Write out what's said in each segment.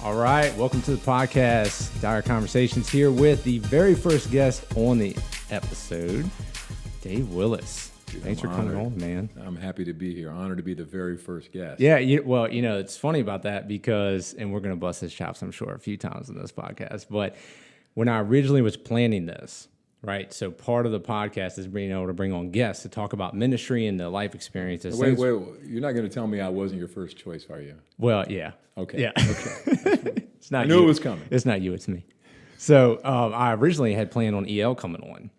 All right, welcome to the podcast, DyerConversations, here with the very first guest on the episode, Dave Willis. Dude, Thanks for coming on, man. I'm happy to be here. Honored to be the very first guest. Yeah, it's funny about that because, and we're going to bust his chops, I'm sure, a few times in this podcast, but when I originally was planning this, right, so part of the podcast is being able to bring on guests to talk about ministry and the life experiences. Wait, you're not going to tell me I wasn't your first choice, are you? Well, yeah. Okay. Yeah. Okay. It's not I knew you. it was coming. It's not you, it's me. So I originally had planned on EL coming on,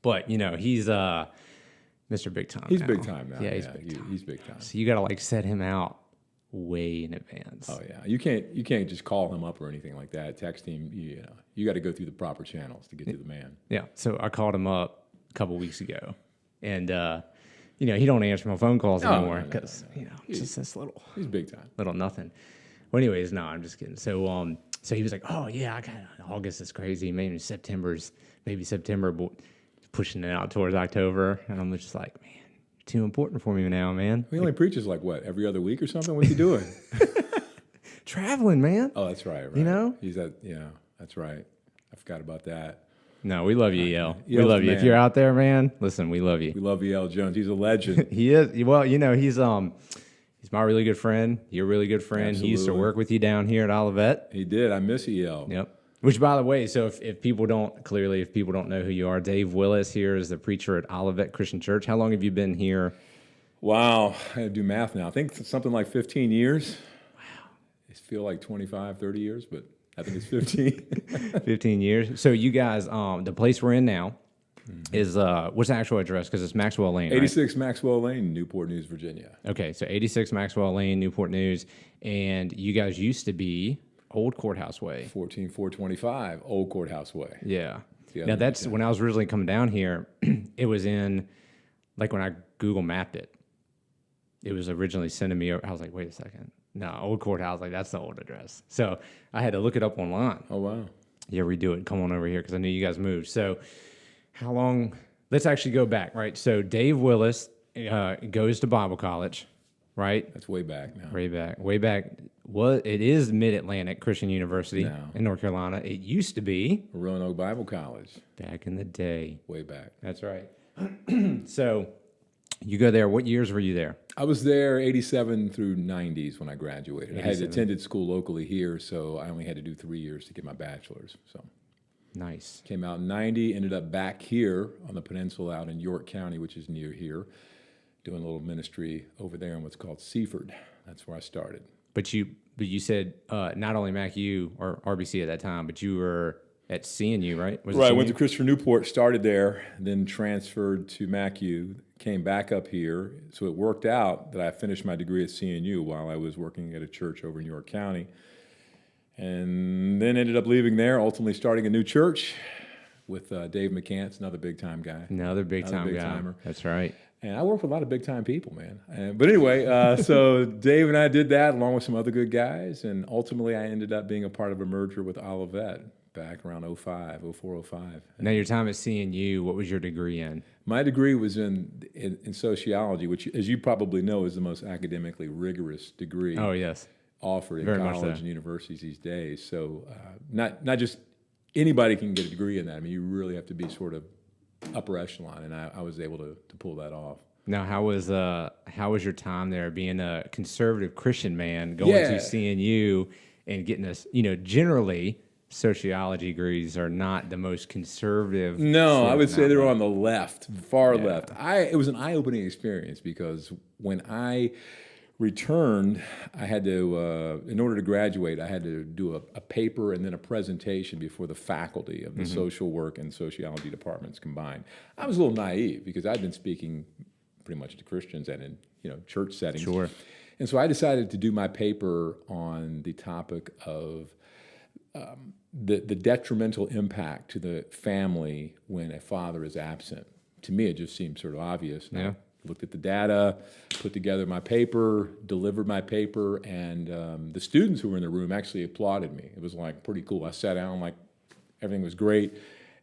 but he's Mr. Big Time. He's now. big time now. Yeah, he's big time. He's big time. So you got to set him out way in advance. Oh yeah, you can't just call him up or anything like that. Text him. You got to go through the proper channels to get to the man. Yeah. So I called him up a couple weeks ago, and he don't answer my phone calls anymore because it's just this little. He's big time. Little nothing. Well, anyways, no, I'm just kidding. So so he was like, oh yeah, I got August is crazy. Maybe September, but pushing it out towards October, and I'm just like, man, you're too important for me now, man. He only preaches every other week or something. What's he doing? Traveling, man. Oh, that's right. He's that's right. I forgot about that. No, we love you, EL. We EL's love the you. man. If you're out there, man, listen, we love you. We love E.L. Jones. He's a legend. He is. Well, he's my really good friend. You're a really good friend. Absolutely. He used to work with you down here at Olivet. He did. I miss E.L. Yep. Which, by the way, so if people don't know who you are, Dave Willis here is the preacher at Olivet Christian Church. How long have you been here? Wow. I have to do math now. I think something like 15 years. Wow. It feels like 25, 30 years, but I think it's 15. 15 years. So you guys, the place we're in now is, what's the actual address? Because it's Maxwell Lane, right? 86 Maxwell Lane, Newport News, Virginia. Okay, so 86 Maxwell Lane, Newport News. And you guys used to be Old Courthouse Way. 14425, Old Courthouse Way. Yeah. Now that's when I was originally coming down here, it was in, when I Google mapped it, it was originally sending me, I was like, wait a second. No, Old Courthouse, that's the old address. So I had to look it up online. Oh, wow. Yeah, redo it. Come on over here because I knew you guys moved. So how long? Let's actually go back, right? So Dave Willis goes to Bible college, right? That's way back now. Way back. It is Mid-Atlantic Christian University in North Carolina. It used to be Roanoke Bible College. Back in the day. Way back. That's right. So you go there. What years were you there? I was there 87 through 90s when I graduated. 87. I had attended school locally here, so I only had to do 3 years to get my bachelor's. So Nice. came out in 90, ended up back here on the peninsula out in York County, which is near here, doing a little ministry over there in what's called Seaford. That's where I started. But you said not only MacU or RBC at that time, but you were at CNU, right? Right, I went to Christopher Newport, started there, then transferred to MacU, came back up here. So it worked out that I finished my degree at CNU while I was working at a church over in York County. And then ended up leaving there, ultimately starting a new church with Dave McCants, another big-time guy. Another big-time guy. Timer. That's right. And I work with a lot of big-time people, man. But anyway, so Dave and I did that along with some other good guys, and ultimately I ended up being a part of a merger with Olivet back around 04, 05. Now, your time at CNU, what was your degree in? My degree was in sociology, which, as you probably know, is the most academically rigorous degree offered in college and universities these days. So not just anybody can get a degree in that. I mean, you really have to be sort of upper echelon, and I was able to pull that off. Now, how was your time there, being a conservative Christian man going to CNU and getting this? Generally, sociology degrees are not the most conservative. No, I would say they're on the left, far left. It was an eye-opening experience because when I returned, I had to, in order to graduate, I had to do a paper and then a presentation before the faculty of the social work and sociology departments combined. I was a little naive because I'd been speaking pretty much to Christians and in church settings. Sure. And so I decided to do my paper on the topic of the detrimental impact to the family when a father is absent. To me, it just seemed sort of obvious. And I looked at the data, put together my paper, delivered my paper, and the students who were in the room actually applauded me. It was pretty cool. I sat down, everything was great,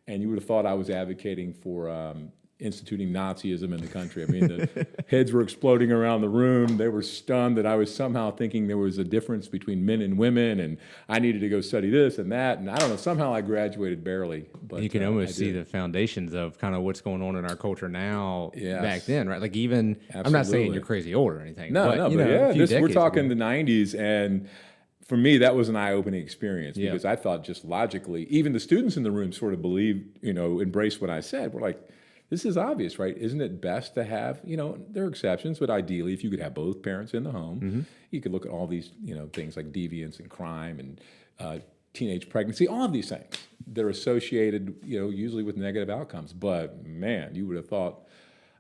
and you would have thought I was advocating for instituting Nazism in the country. I mean, the heads were exploding around the room. They were stunned that I was somehow thinking there was a difference between men and women, and I needed to go study this and that. And I don't know, somehow I graduated barely. But you can almost see the foundations of kind of what's going on in our culture now back then, right? Like even, absolutely. I'm not saying you're crazy old or anything. No, we're talking the 90s, and for me, that was an eye-opening experience because I thought just logically, even the students in the room sort of believed, embraced what I said. We're like, this is obvious, right? Isn't it best to have, there are exceptions, but ideally, if you could have both parents in the home, you could look at all these, things like deviance and crime and teenage pregnancy, all of these things. They're associated, usually with negative outcomes. But man, you would have thought,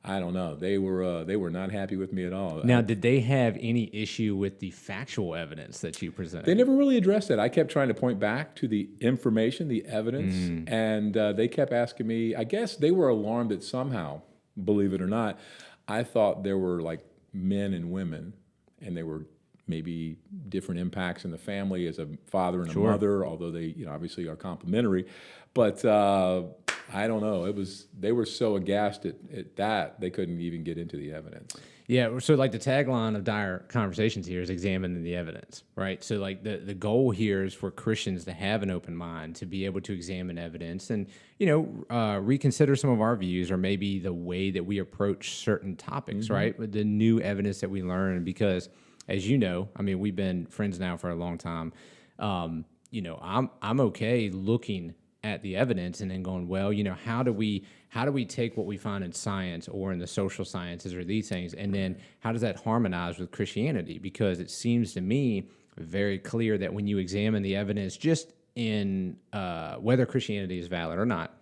I don't know, they were not happy with me at all. Now, did they have any issue with the factual evidence that you presented? They never really addressed it. I kept trying to point back to the information, the evidence, and they kept asking me, I guess they were alarmed that somehow, believe it or not, I thought there were like men and women, and they were maybe different impacts in the family as a father and a mother, although they obviously are complementary. But I don't know. They were so aghast at that they couldn't even get into the evidence. Yeah, so like the tagline of DyerConversations here is examining the evidence, right? So like the goal here is for Christians to have an open mind, to be able to examine evidence and, reconsider some of our views or maybe the way that we approach certain topics, right? With the new evidence that we learn, because as you know, I mean, we've been friends now for a long time. I'm okay looking at the evidence and then going, well, how do we take what we find in science or in the social sciences or these things, and then how does that harmonize with Christianity? Because it seems to me very clear that when you examine the evidence just in whether Christianity is valid or not,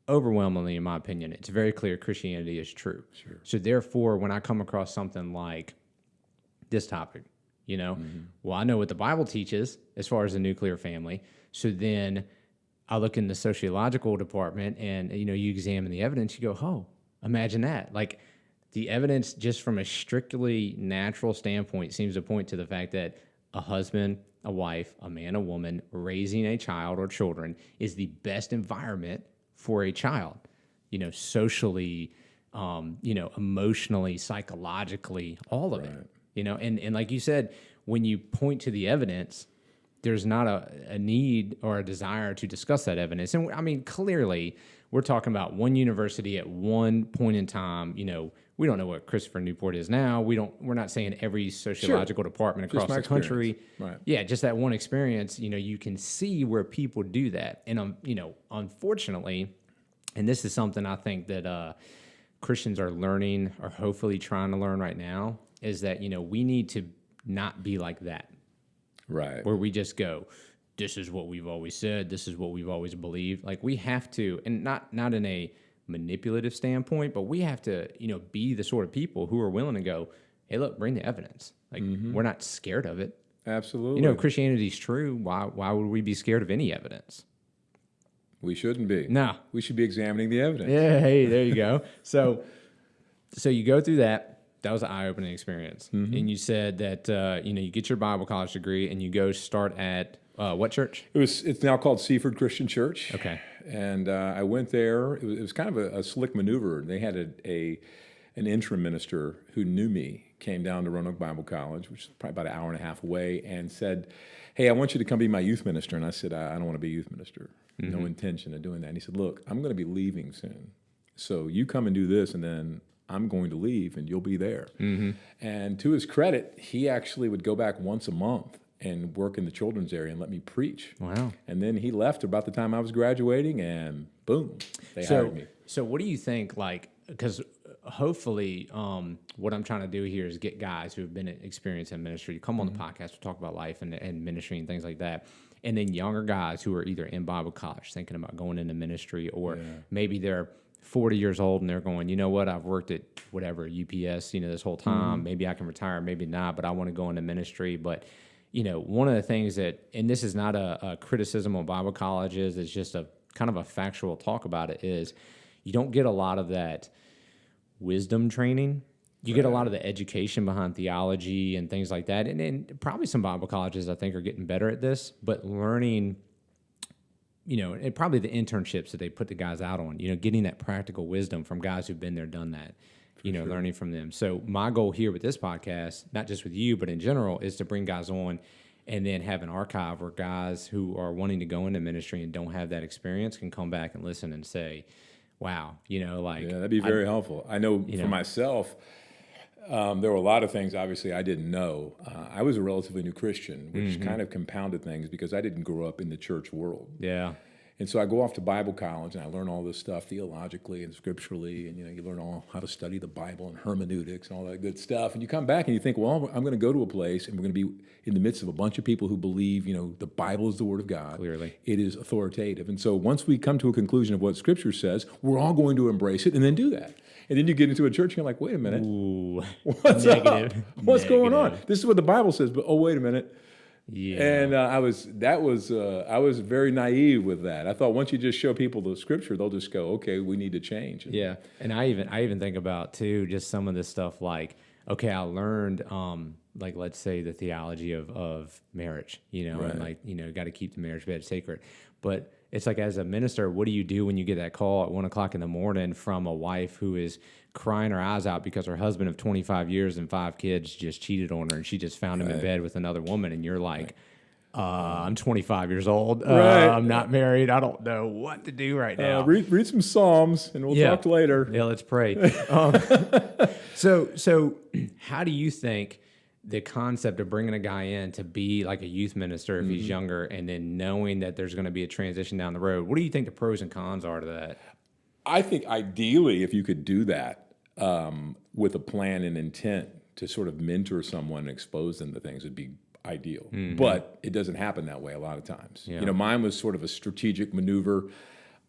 overwhelmingly, in my opinion, it's very clear Christianity is true. Sure. So therefore, when I come across something like this topic, well, I know what the Bible teaches as far as the nuclear family. So then I look in the sociological department and, you examine the evidence, you go, oh, imagine that. Like the evidence just from a strictly natural standpoint seems to point to the fact that a husband, a wife, a man, a woman raising a child or children is the best environment for a child, socially, emotionally, psychologically, all of it. And like you said, when you point to the evidence, there's not a need or a desire to discuss that evidence. And I mean, clearly, we're talking about one university at one point in time. We don't know what Christopher Newport is now. We're not saying every sociological department across the country. Right. Yeah, just that one experience. You can see where people do that. And unfortunately, and this is something I think that Christians are learning or hopefully trying to learn right now, is that we need to not be like that. Right. Where we just go, this is what we've always said, this is what we've always believed. Like we have to, and not in a manipulative standpoint, but we have to, be the sort of people who are willing to go, hey, look, bring the evidence. Like we're not scared of it. Absolutely. If Christianity's true, why would we be scared of any evidence? We shouldn't be. No. We should be examining the evidence. Yeah, hey, there you go. So you go through that. That was an eye-opening experience. And you said that, you get your Bible college degree and you go start at what church? It's now called Seaford Christian Church. Okay. And I went there. It was kind of a slick maneuver. They had an interim minister who knew me, came down to Roanoke Bible College, which is probably about an hour and a half away, and said, hey, I want you to come be my youth minister. And I said, I don't want to be youth minister. No intention of doing that. And he said, look, I'm going to be leaving soon. So you come and do this, and then I'm going to leave and you'll be there. And to his credit, he actually would go back once a month and work in the children's area and let me preach. Wow. And then he left about the time I was graduating, and boom, they hired me. So what do you think, because hopefully what I'm trying to do here is get guys who have been experienced in ministry, come on the podcast, we'll talk about life and ministry and things like that. And then younger guys who are either in Bible college thinking about going into ministry, or maybe they're 40 years old and they're going, you know what, I've worked at whatever, UPS, this whole time. Maybe I can retire, maybe not, but I want to go into ministry. But, one of the things that, and this is not a criticism on Bible colleges, it's just a kind of a factual talk about it, is you don't get a lot of that wisdom training. You get a lot of the education behind theology and things like that. And probably some Bible colleges, I think, are getting better at this, but learning and probably the internships that they put the guys out on, getting that practical wisdom from guys who've been there, done that, sure. Learning from them. So my goal here with this podcast, not just with you, but in general, is to bring guys on and then have an archive where guys who are wanting to go into ministry and don't have that experience can come back and listen and say, wow, yeah, that'd be very helpful. I know for myself, there were a lot of things, obviously, I didn't know. I was a relatively new Christian, which kind of compounded things because I didn't grow up in the church world. Yeah. And so I go off to Bible college, and I learn all this stuff theologically and scripturally, and, you learn all how to study the Bible and hermeneutics and all that good stuff. And you come back and you think, well, I'm going to go to a place, and we're going to be in the midst of a bunch of people who believe, the Bible is the Word of God. Clearly. It is authoritative. And so once we come to a conclusion of what Scripture says, we're all going to embrace it and then do that. And then you get into a church and you're like, wait a minute. Ooh, what's up? What's going on? This is what the Bible says, but wait a minute. Yeah. And I was very naive with that. I thought once you just show people the Scripture, they'll just go, okay, we need to change. Yeah. And I even think about too, just some of this stuff like, okay, I learned like, let's say the theology of marriage, right. And got to keep the marriage bed sacred. But it's like, as a minister, what do you do when you get that call at 1 o'clock in the morning from a wife who is crying her eyes out because her husband of 25 years and 5 kids just cheated on her and she just found him in bed with another woman, and you're like, I'm 25 years old. I'm not married. I don't know what to do right now. Read some Psalms and we'll talk later. Yeah, let's pray. So how do you think the concept of bringing a guy in to be like a youth minister if he's younger, and then knowing that there's going to be a transition down the road, what do you think the pros and cons are to that? I think ideally, if you could do that with a plan and intent to sort of mentor someone and expose them to things, would be ideal. But it doesn't happen that way a lot of times. Yeah. Mine was sort of a strategic maneuver.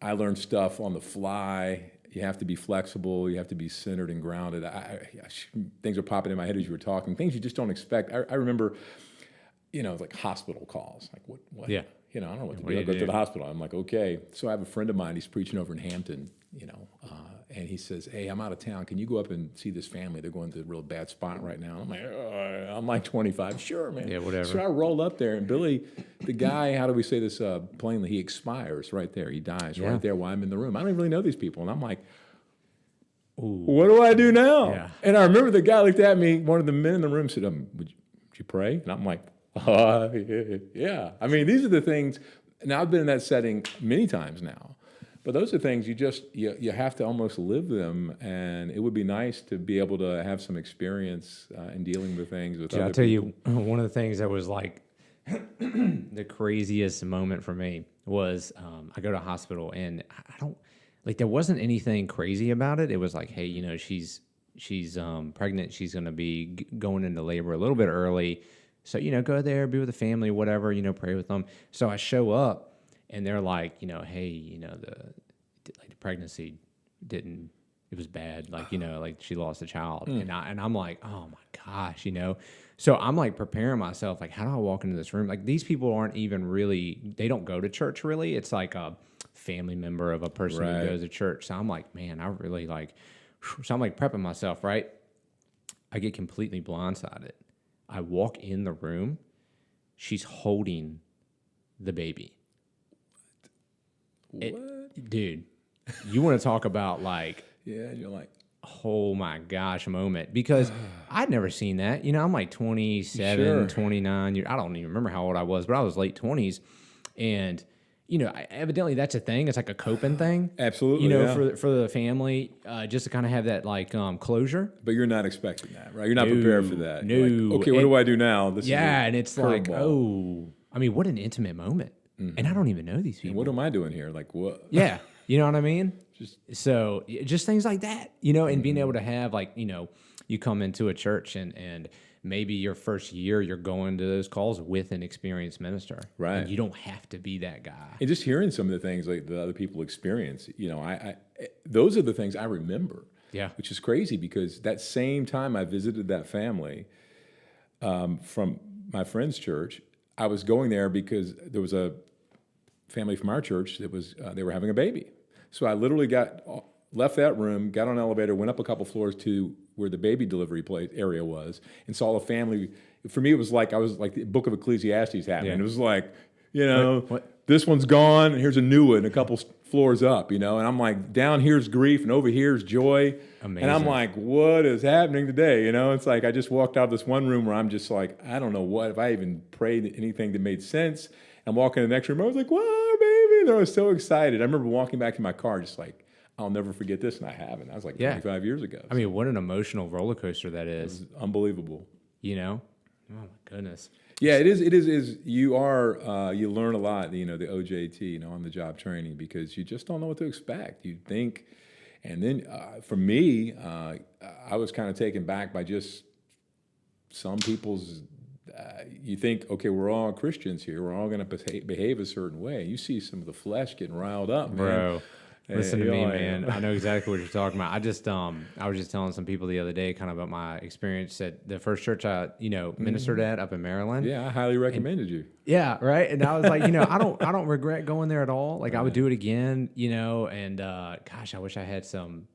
I learned stuff on the fly. You have to be flexible. You have to be centered and grounded. Things are popping in my head as you were talking, things you just don't expect. I remember, like hospital calls. Like, what? Yeah. I don't know what to do. I go to the hospital. I'm like, okay. So I have a friend of mine. He's preaching over in Hampton, and he says, hey, I'm out of town. Can you go up and see this family? They're going through a real bad spot right now. I'm like 25. Sure, man. Yeah, whatever. So I rolled up there, and Billy, the guy, how do we say this plainly? He expires right there. He dies right there while I'm in the room. I don't even really know these people. And I'm like, ooh, what do I do now? Yeah. And I remember the guy looked at me, one of the men in the room said, would you pray? And I'm like, yeah. I mean, these are the things. Now, I've been in that setting many times now. But those are things you have to almost live them, and it would be nice to be able to have some experience in dealing with things with other people. I'll tell you, one of the things that was like the craziest moment for me was I go to a hospital, and I don't, like, there wasn't anything crazy about it. It was like, hey, she's pregnant. She's going to be going into labor a little bit early. So, go there, be with the family, whatever, pray with them. So I show up. And they're like, hey, the pregnancy didn't, it was bad. Like, like she lost a child. And I'm like, oh my gosh, So I'm like preparing myself, like, how do I walk into this room? Like, these people aren't even really, they don't go to church really. It's like a family member of a person who goes to church. So I'm like, man, I really so I'm like prepping myself, right? I get completely blindsided. I walk in the room. She's holding the baby. Dude, you want to talk about like, yeah, you're like, oh my gosh moment, because I'd never seen that. I'm like 27, 29 years. I don't even remember how old I was, but I was late 20s. And, evidently that's a thing. It's like a coping thing. Absolutely. For the family, just to kind of have that like closure. But you're not expecting that, right? You're not prepared for that. No. Like, okay, what do I do now? And it's like, I mean, what an intimate moment. And I don't even know these people. And what am I doing here? Like, what? Yeah. You know what I mean? Just things like that, and being able to have like, you come into a church and maybe your first year you're going to those calls with an experienced minister. Right. And you don't have to be that guy. And just hearing some of the things like the other people experience, those are the things I remember. Yeah. Which is crazy because that same time I visited that family from my friend's church, I was going there because there was a family from our church that was they were having a baby. So I literally left that room, got on an elevator, went up a couple floors to where the baby delivery area was, and saw a family. For me, it was like I was like the Book of Ecclesiastes happening. Yeah. It was like, this one's gone, and here's a new one, a couple floors up, and I'm like, down here's grief, and over here's joy. Amazing. And I'm like, what is happening today? It's like I just walked out of this one room where I'm just like, I don't know what, if I even prayed anything that made sense. I'm walking in the next room, I was like, wow, baby. And I was so excited. I remember walking back in my car just like, I'll never forget this, and I haven't. That was like 25 years ago. I mean, what an emotional roller coaster that is. It was unbelievable. Oh my goodness. Yeah, it is. You learn a lot, the OJT, on the job training, because you just don't know what to expect. You think, and then for me, I was kind of taken back by just some people's, you think, okay, we're all Christians here. We're all going to behave a certain way. You see some of the flesh getting riled up, man. Bro. Listen to me, man. I know exactly what you're talking about. I was just telling some people the other day kind of about my experience at the first church I, ministered at up in Maryland. Yeah, I highly recommended you. Yeah, right. And I was like, I don't regret going there at all. Like I would do it again, and gosh, I wish I had some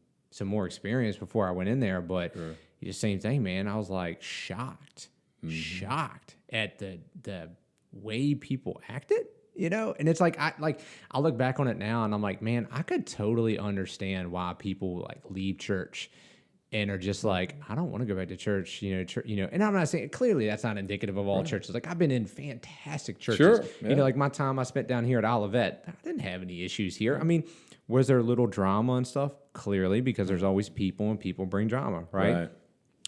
more experience before I went in there. But just same thing, man. I was like shocked at the way people acted. And it's like I look back on it now and I'm like, man, I could totally understand why people like leave church and are just like, I don't want to go back to church, and I'm not saying clearly that's not indicative of all churches. Like I've been in fantastic churches, sure, yeah. Like my time I spent down here at Olivet, I didn't have any issues here. I mean, was there a little drama and stuff? Clearly, because there's always people and people bring drama, right?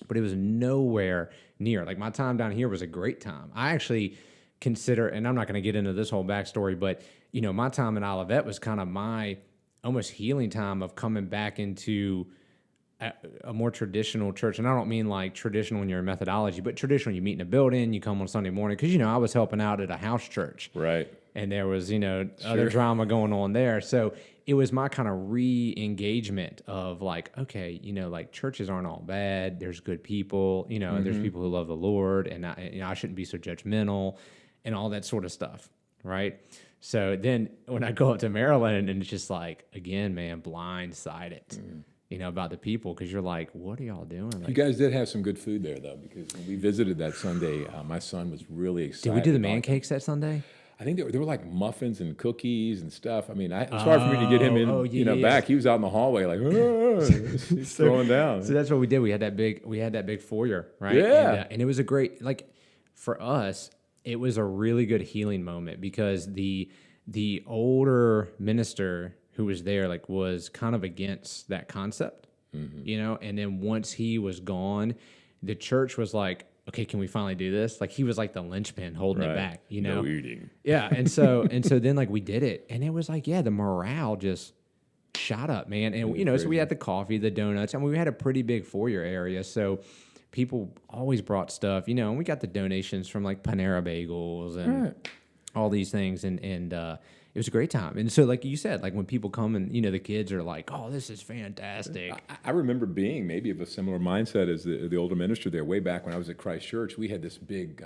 But it was nowhere near. Like my time down here was a great time. I actually consider, and I'm not going to get into this whole backstory, but my time in Olivet was kind of my almost healing time of coming back into a more traditional church. And I don't mean like traditional in your methodology, but traditional, you meet in a building, you come on Sunday morning, because I was helping out at a house church, right? And there was other drama going on there, so it was my kind of re-engagement of like, okay, like churches aren't all bad. There's good people, and there's people who love the Lord, and I shouldn't be so judgmental. And all that sort of stuff, right? So then when I go up to Maryland, and it's just like, again, man, blindsided, about the people, because you're like, what are y'all doing? Like, you guys did have some good food there, though, because when we visited that Sunday, my son was really excited. Did we do the man cakes that Sunday? I think there were like muffins and cookies and stuff. I mean, it was hard for me to get him in, back. He was out in the hallway like, he's throwing down. So that's what we did. We had that big foyer, right? Yeah. And it was a great, like, for us, it was a really good healing moment, because the older minister who was there was kind of against that concept, and then once he was gone, the church was like, okay, can we finally do this? Like he was like the linchpin holding it back, No eating. Yeah, and so then like we did it, and it was like, the morale just shot up, man. And so we had the coffee, the donuts, and we had a pretty big foyer area, so people always brought stuff, and we got the donations from like Panera Bagels and all these things, and it was a great time. And so, like you said, like when people come and the kids are like, "Oh, this is fantastic." I remember being maybe of a similar mindset as the older minister there. Way back when I was at Christ Church, we had this big.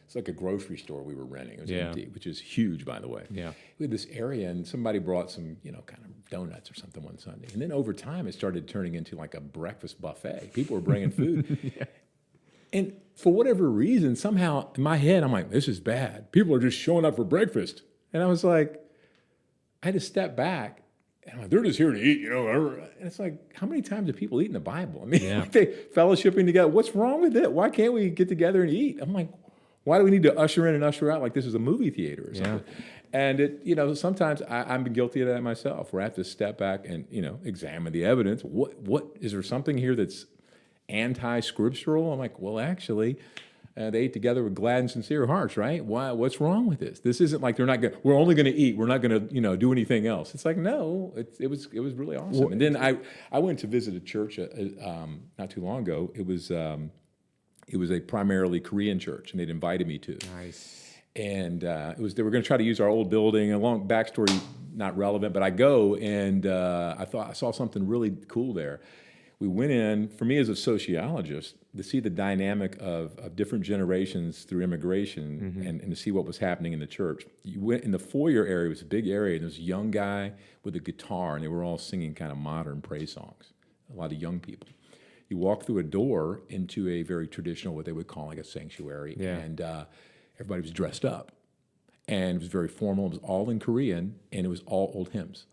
It's like a grocery store we were renting. It was empty, which is huge, by the way. Yeah, we had this area, and somebody brought some, kind of donuts or something one Sunday, and then over time it started turning into like a breakfast buffet. People were bringing food, and for whatever reason, somehow in my head, I'm like, "This is bad. People are just showing up for breakfast," and I was like, I had to step back. And I'm like, they're just here to eat, And it's like, how many times do people eat in the Bible? I mean, they fellowshipping together. What's wrong with it? Why can't we get together and eat? I'm like, why do we need to usher in and usher out like this is a movie theater or something? Yeah. And it, sometimes I've been guilty of that myself, where I have to step back and, examine the evidence. What is there something here that's anti-scriptural? I'm like, well, actually, they ate together with glad and sincere hearts, right? Why? What's wrong with this? This isn't like they're not going. We're only going to eat. We're not going to, do anything else. It's like, no. It was really awesome. Well, and then I went to visit a church not too long ago. It was a primarily Korean church, and they'd invited me to. Nice. And they were going to try to use our old building. A long backstory, not relevant, but I go and I thought I saw something really cool there. We went in, for me as a sociologist, to see the dynamic of different generations through immigration and to see what was happening in the church. You went in the foyer area, it was a big area, and there was a young guy with a guitar, and they were all singing kind of modern praise songs, a lot of young people. You walk through a door into a very traditional, what they would call like a sanctuary, and everybody was dressed up. and it was very formal. It was all in Korean, and it was all old hymns.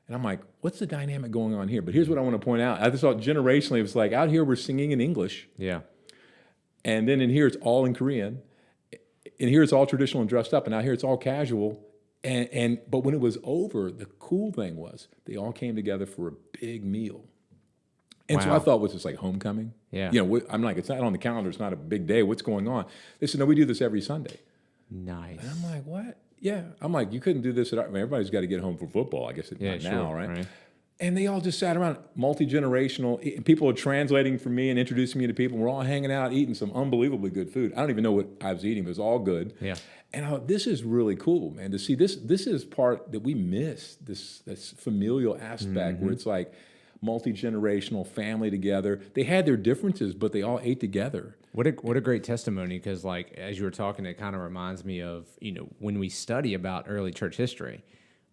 And I'm like, what's the dynamic going on here? But here's what I want to point out. I just thought generationally, it was like out here we're singing in English. Yeah. And then in here it's all in Korean. And here it's all traditional and dressed up. And out here it's all casual. But when it was over, the cool thing was they all came together for a big meal. And so I thought, was this like homecoming? Yeah. I'm like, it's not on the calendar. It's not a big day. What's going on? They said, no, we do this every Sunday. Nice. And I'm like, what? Yeah. I'm like, you couldn't do this at everybody's got to get home for football. I guess it's not now, right? And they all just sat around, multi-generational. People are translating for me and introducing me to people. We're all hanging out, eating some unbelievably good food. I don't even know what I was eating, but it was all good. Yeah. And I thought, this is really cool, man, to see this. This is part that we miss, this familial aspect where it's like multi-generational, family together. They had their differences, but they all ate together. What a great testimony, because like as you were talking, it kind of reminds me of, when we study about early church history,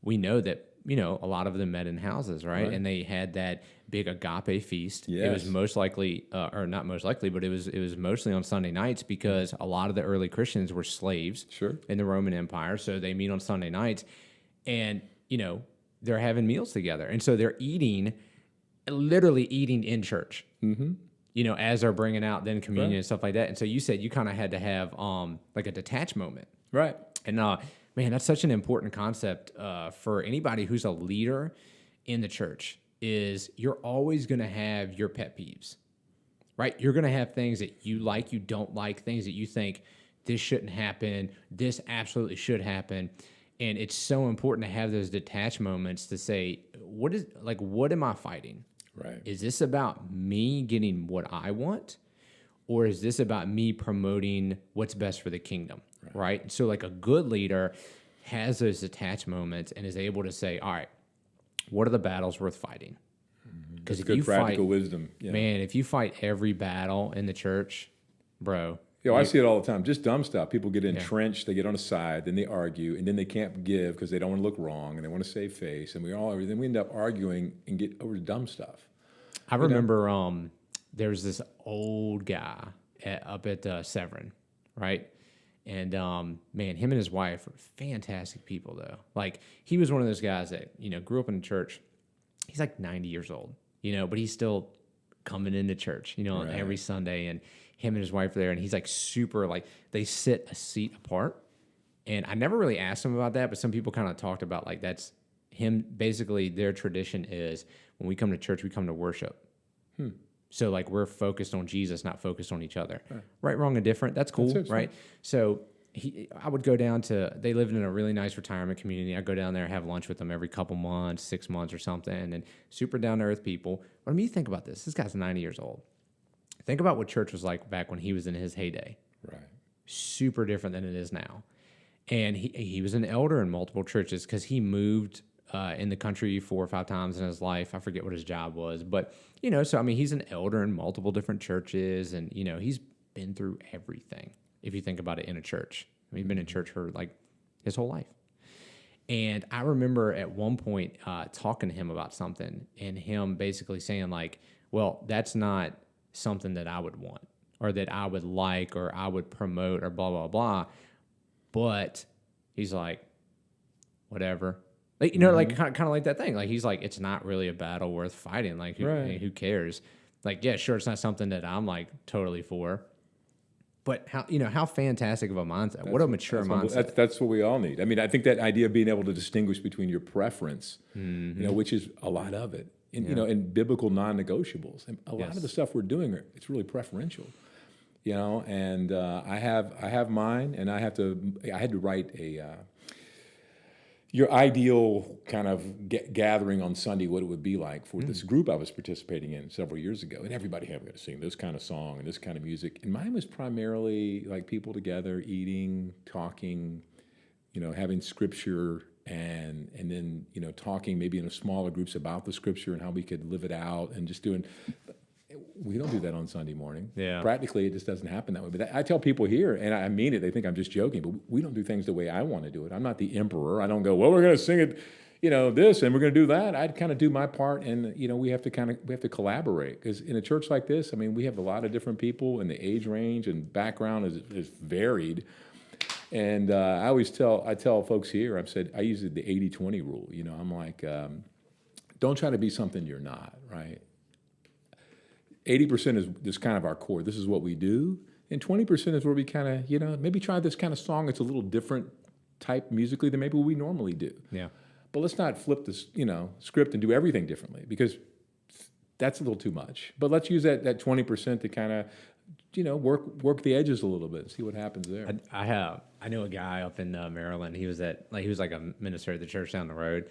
we know that a lot of them met in houses, right? And they had that big agape feast. Yes. It was most likely, or not most likely, but it was mostly on Sunday nights, because a lot of the early Christians were slaves in the Roman Empire. So they meet on Sunday nights, and they're having meals together, and so they're literally eating in church. As they're bringing out then communion and stuff like that. And so you said you kind of had to have like a detach moment, right? And man, that's such an important concept for anybody who's a leader in the church. Is you're always going to have your pet peeves, right? You're going to have things that you like, you don't like, things that you think this shouldn't happen, this absolutely should happen. And it's so important to have those detached moments to say, what am I fighting? Right. Is this about me getting what I want? Or is this about me promoting what's best for the kingdom, right? So like a good leader has those detached moments and is able to say, all right, what are the battles worth fighting? Because if you practical fight, wisdom, man, if you fight every battle in the church, bro. I see it all the time. Just dumb stuff. People get entrenched, they get on a side, then they argue, and then they can't give because they don't want to look wrong and they want to save face. And then we end up arguing and get over dumb stuff. I remember there's this old guy up at Severn, right? And man, him and his wife are fantastic people, though. Like, he was one of those guys that grew up in the church. He's like 90 years old, but he's still coming into church, every Sunday. And him and his wife are there, and he's like super, like, they sit a seat apart. And I never really asked him about that, but some people kind of talked about, like, that's him. Basically, their tradition is when we come to church, we come to worship. So, like, we're focused on Jesus, not focused on each other. Right, wrong, and different. That's cool, right? So I would go down they lived in a really nice retirement community. I'd go down there, have lunch with them every couple months, 6 months or something, and super down-to-earth people. But I mean, you think about this. This guy's 90 years old. Think about what church was like back when he was in his heyday. Right. Super different than it is now. And he was an elder in multiple churches because he moved in the country 4 or 5 times in his life. I forget what his job was. But, so, I mean, he's an elder in multiple different churches. And, he's been through everything, if you think about it, in a church. I mean, he's been in church for, like, his whole life. And I remember at one point talking to him about something and him basically saying, like, well, that's not something that I would want or that I would like or I would promote or blah, blah, blah. But he's like, whatever. Like, like kind of like that thing. Like, he's like, it's not really a battle worth fighting. Like, who cares? Like, yeah, sure, it's not something that I'm like totally for. But how fantastic of a mindset. What a mature mindset. That's what we all need. I mean, I think that idea of being able to distinguish between your preference, which is a lot of it, and and biblical non-negotiables. And a lot of the stuff we're doing, it's really preferential. And I have mine, and I had to write your ideal kind of gathering on Sunday, what it would be like for this group I was participating in several years ago. And everybody had to sing this kind of song and this kind of music. And mine was primarily like people together, eating, talking, having scripture, and then, talking maybe in smaller groups about the scripture and how we could live it out, and just doing. We don't do that on Sunday morning. Yeah. Practically, it just doesn't happen that way. But I tell people here, and I mean it, they think I'm just joking, but we don't do things the way I want to do it. I'm not the emperor. I don't go, well, we're going to sing it, this, and we're going to do that. I'd kind of do my part, and, we have to collaborate. Because in a church like this, I mean, we have a lot of different people, and the age range and background is varied. And I tell folks here, I use the 80-20 rule. You know, I'm like, don't try to be something you're not, right? 80% is this kind of our core. This is what we do. And 20% is where we kind of, you know, maybe try this kind of song. It's a little different type musically than maybe we normally do. Yeah. But let's not flip this, you know, script and do everything differently, because that's a little too much. But let's use that 20% to kind of, you know, work the edges a little bit and see what happens there. I know a guy up in Maryland. He was like a minister at the church down the road.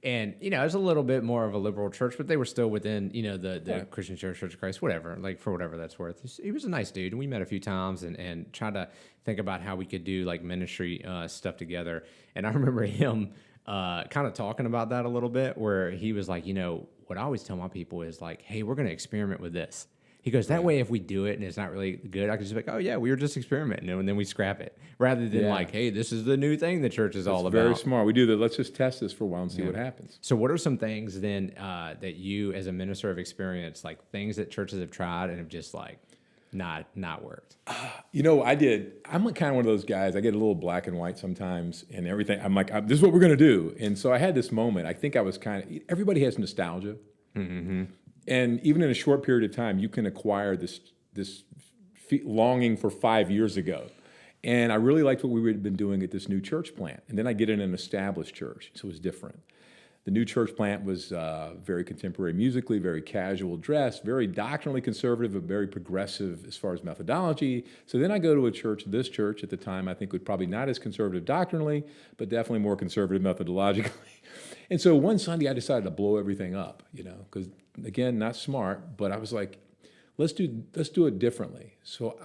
And, you know, it was a little bit more of a liberal church, but they were still within, you know, the Christian Church, Church of Christ, whatever, like for whatever that's worth. He was a nice dude. And we met a few times and tried to think about how we could do like ministry stuff together. And I remember him kind of talking about that a little bit, where he was like, you know, what I always tell my people is like, hey, we're going to experiment with this. He goes, that way, if we do it and it's not really good, I can just be like, oh, yeah, we were just experimenting, and then we scrap it. Rather than like, hey, this is the new thing the church is all about. Very smart. We do that. Let's just test this for a while and see what happens. So what are some things then that you, as a minister, have experienced, like things that churches have tried and have just like not worked? You know, I'm kind of one of those guys. I get a little black and white sometimes and everything. I'm like, this is what we're going to do. And so I had this moment. I think I was everybody has nostalgia. Mm-hmm. And even in a short period of time, you can acquire this longing for 5 years ago. And I really liked what we had been doing at this new church plant. And then I get in an established church, so it was different. The new church plant was very contemporary musically, very casual dress, very doctrinally conservative, but very progressive as far as methodology. So then I go to a church, this church at the time, I think was probably not as conservative doctrinally, but definitely more conservative methodologically. And so one Sunday I decided to blow everything up, you know, because again, not smart, but I was like, let's do it differently. So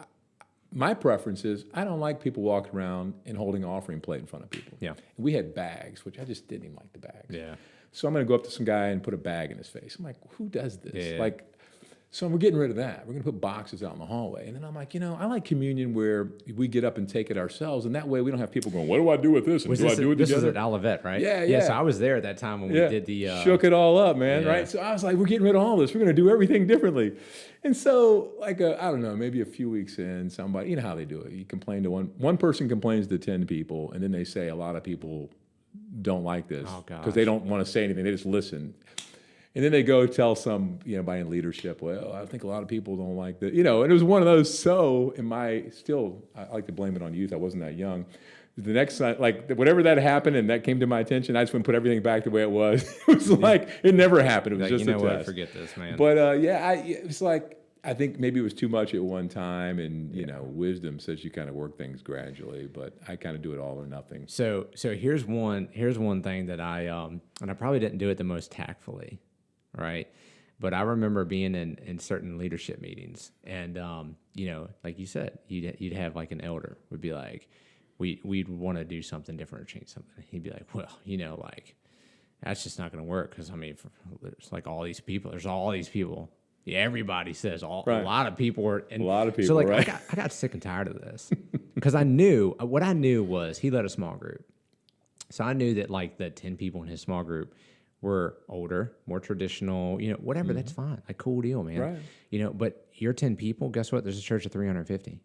my preference is I don't like people walking around and holding an offering plate in front of people. Yeah. And we had bags, which I just didn't even like the bags. Yeah. So I'm going to go up to some guy and put a bag in his face. I'm like, who does this? Yeah. Like, so we're getting rid of that. We're going to put boxes out in the hallway. And then I'm like, you know, I like communion where we get up and take it ourselves. And that way we don't have people going, what do I do with this? And do I do it this together? was at Olivet, right? Yeah. So I was there at that time when we did the... Shook it all up, man, right? So I was like, we're getting rid of all this. We're going to do everything differently. And so, like, I don't know, maybe a few weeks in, somebody, you know how they do it. You complain to one person complains to 10 people, and then they say a lot of people don't like this because they don't want to say anything. They just listen. And then they go tell somebody in leadership, well, I think a lot of people don't like that. You know, and it was one of those, so I like to blame it on youth. I wasn't that young. The next, like, whatever that happened and that came to my attention, I just went and put everything back the way it was. It was like, it never happened. It was just a test. What? Forget this, man. But, it was like, I think maybe it was too much at one time, and, you know, wisdom says you kind of work things gradually, but I kind of do it all or nothing. So here's one thing that and I probably didn't do it the most tactfully, right? But I remember being in certain leadership meetings, and you know, like you said, you'd have like an elder would be like, we'd want to do something different or change something. He'd be like, well, you know, like that's just not going to work because I mean, there's like all these people. There's all these people. Yeah, everybody says a lot of people were. And a lot of people. So like, right? I got sick and tired of this because I knew what I knew was he led a small group, so I knew that like the 10 people in his small group were older, more traditional, you know, whatever, that's fine. Like, cool deal, man. Right. You know, but you're 10 people, guess what? There's a church of 350,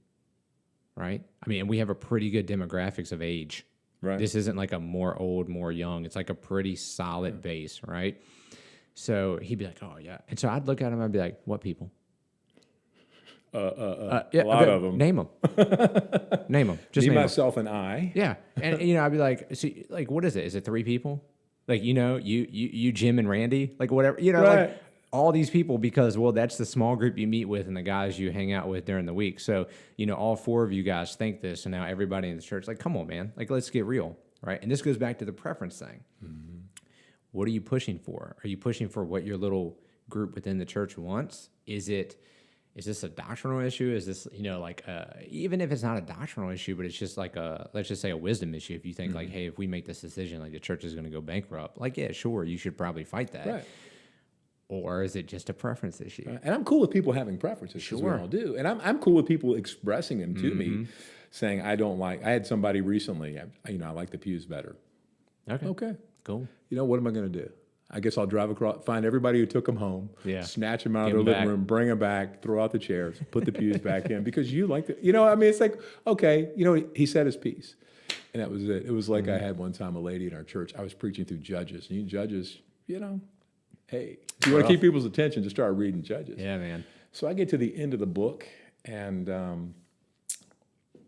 right? I mean, and we have a pretty good demographics of age. Right. This isn't like a more old, more young. It's like a pretty solid base, right? So he'd be like, oh, yeah. And so I'd look at him, I'd be like, what people? A lot of them. Name them. Name them. Just Me, name myself, and I. Yeah. And, you know, I'd be like, so, like, what is it? Is it 3 people? Like, you know, you Jim and Randy, like whatever, you know, right. Like all these people because, well, that's the small group you meet with and the guys you hang out with during the week. So, you know, all 4 of you guys think this, and now everybody in the church, like, come on, man, like, let's get real, right? And this goes back to the preference thing. Mm-hmm. What are you pushing for? Are you pushing for what your little group within the church wants? Is this a doctrinal issue? Is this, you know, like, even if it's not a doctrinal issue, but it's just like let's just say a wisdom issue. If you think like, hey, if we make this decision, like the church is going to go bankrupt, like, yeah, sure, you should probably fight that. Right. Or is it just a preference issue? Right. And I'm cool with people having preferences, because we all do. And I'm cool with people expressing them to me, saying, I had somebody recently, I like the pews better. Okay. Okay. Cool. You know, what am I going to do? I guess I'll drive across, find everybody who took them home, snatch them out of their living room, bring them back, throw out the chairs, put the pews back in, because you like to, it's like, okay, he said his piece. And that was it. It was like I had one time a lady in our church, I was preaching through Judges, and Judges, hey, if you want to keep people's attention, just start reading Judges. Yeah, man. So I get to the end of the book, and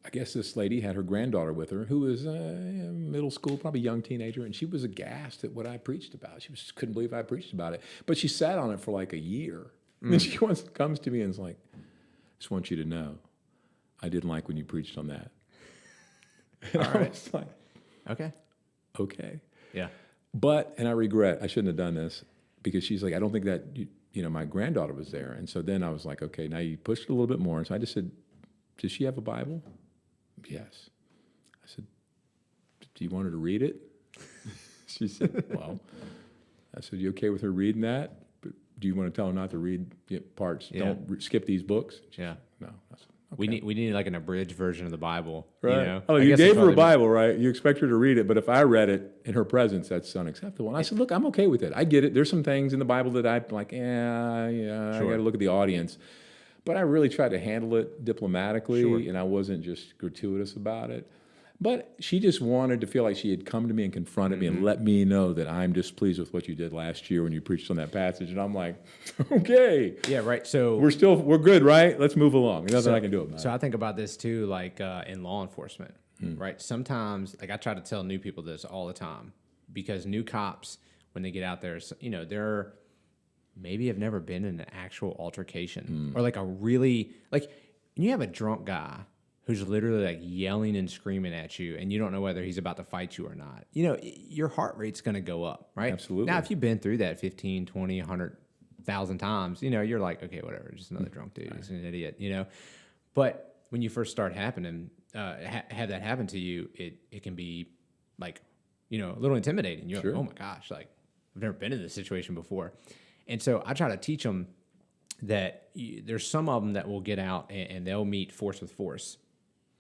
I guess this lady had her granddaughter with her, who was middle school, probably young teenager, and she was aghast at what I preached about. She couldn't believe I preached about it. But she sat on it for like a year. And then she comes to me and is like, I just want you to know, I didn't like when you preached on that. And I was like, okay. Yeah. And I regret, I shouldn't have done this, because she's like, I don't think that, my granddaughter was there. And so then I was like, okay, now you pushed it a little bit more. So I just said, does she have a Bible? Yes. I said, do you want her to read it? She said, well. I said, you okay with her reading that? But do you want to tell her not to read parts? Yeah. Don't skip these books? She Yeah. said, no. I said, okay. We need like an abridged version of the Bible. Right. Oh, you gave her a Bible, right? You expect her to read it, but if I read it in her presence, that's unacceptable. And I said, look, I'm okay with it. I get it. There's some things in the Bible that I'm like, I got to look at the audience. But I really tried to handle it diplomatically, and I wasn't just gratuitous about it. But she just wanted to feel like she had come to me and confronted me and let me know that I'm displeased with what you did last year when you preached on that passage. And I'm like, okay. Yeah, right. So we're good, right? Let's move along. There's nothing I can do about it. So I think about this too, like in law enforcement, right? Sometimes, like I try to tell new people this all the time, because new cops, when they get out there, they're maybe have never been in an actual altercation or like a really, like, you have a drunk guy who's literally like yelling and screaming at you, and you don't know whether he's about to fight you or not. Your heart rate's going to go up, right? Absolutely. Now, if you've been through that 15, 20, 100,000 times, you're like, okay, whatever, just another drunk dude. He's an idiot, But when you first start have that happen to you, it can be like, a little intimidating. You're like, oh my gosh, like I've never been in this situation before. And so I try to teach them that there's some of them that will get out and they'll meet force with force,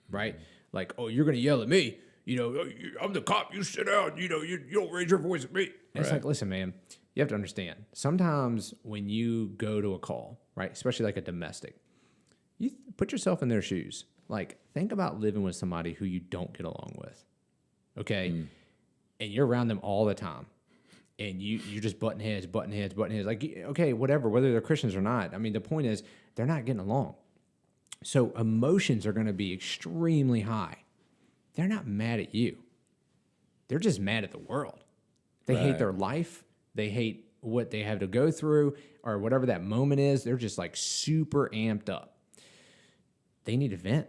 right? Like, oh, you're going to yell at me. I'm the cop. You sit down. You don't raise your voice at me. And it's like, listen, man, you have to understand. Sometimes when you go to a call, right, especially like a domestic, you put yourself in their shoes. Like, think about living with somebody who you don't get along with, okay? And you're around them all the time. And you're just butting heads. Like, okay, whatever, whether they're Christians or not. I mean, the point is, they're not getting along. So emotions are going to be extremely high. They're not mad at you. They're just mad at the world. They hate their life. They hate what they have to go through, or whatever that moment is. They're just like super amped up. They need to vent.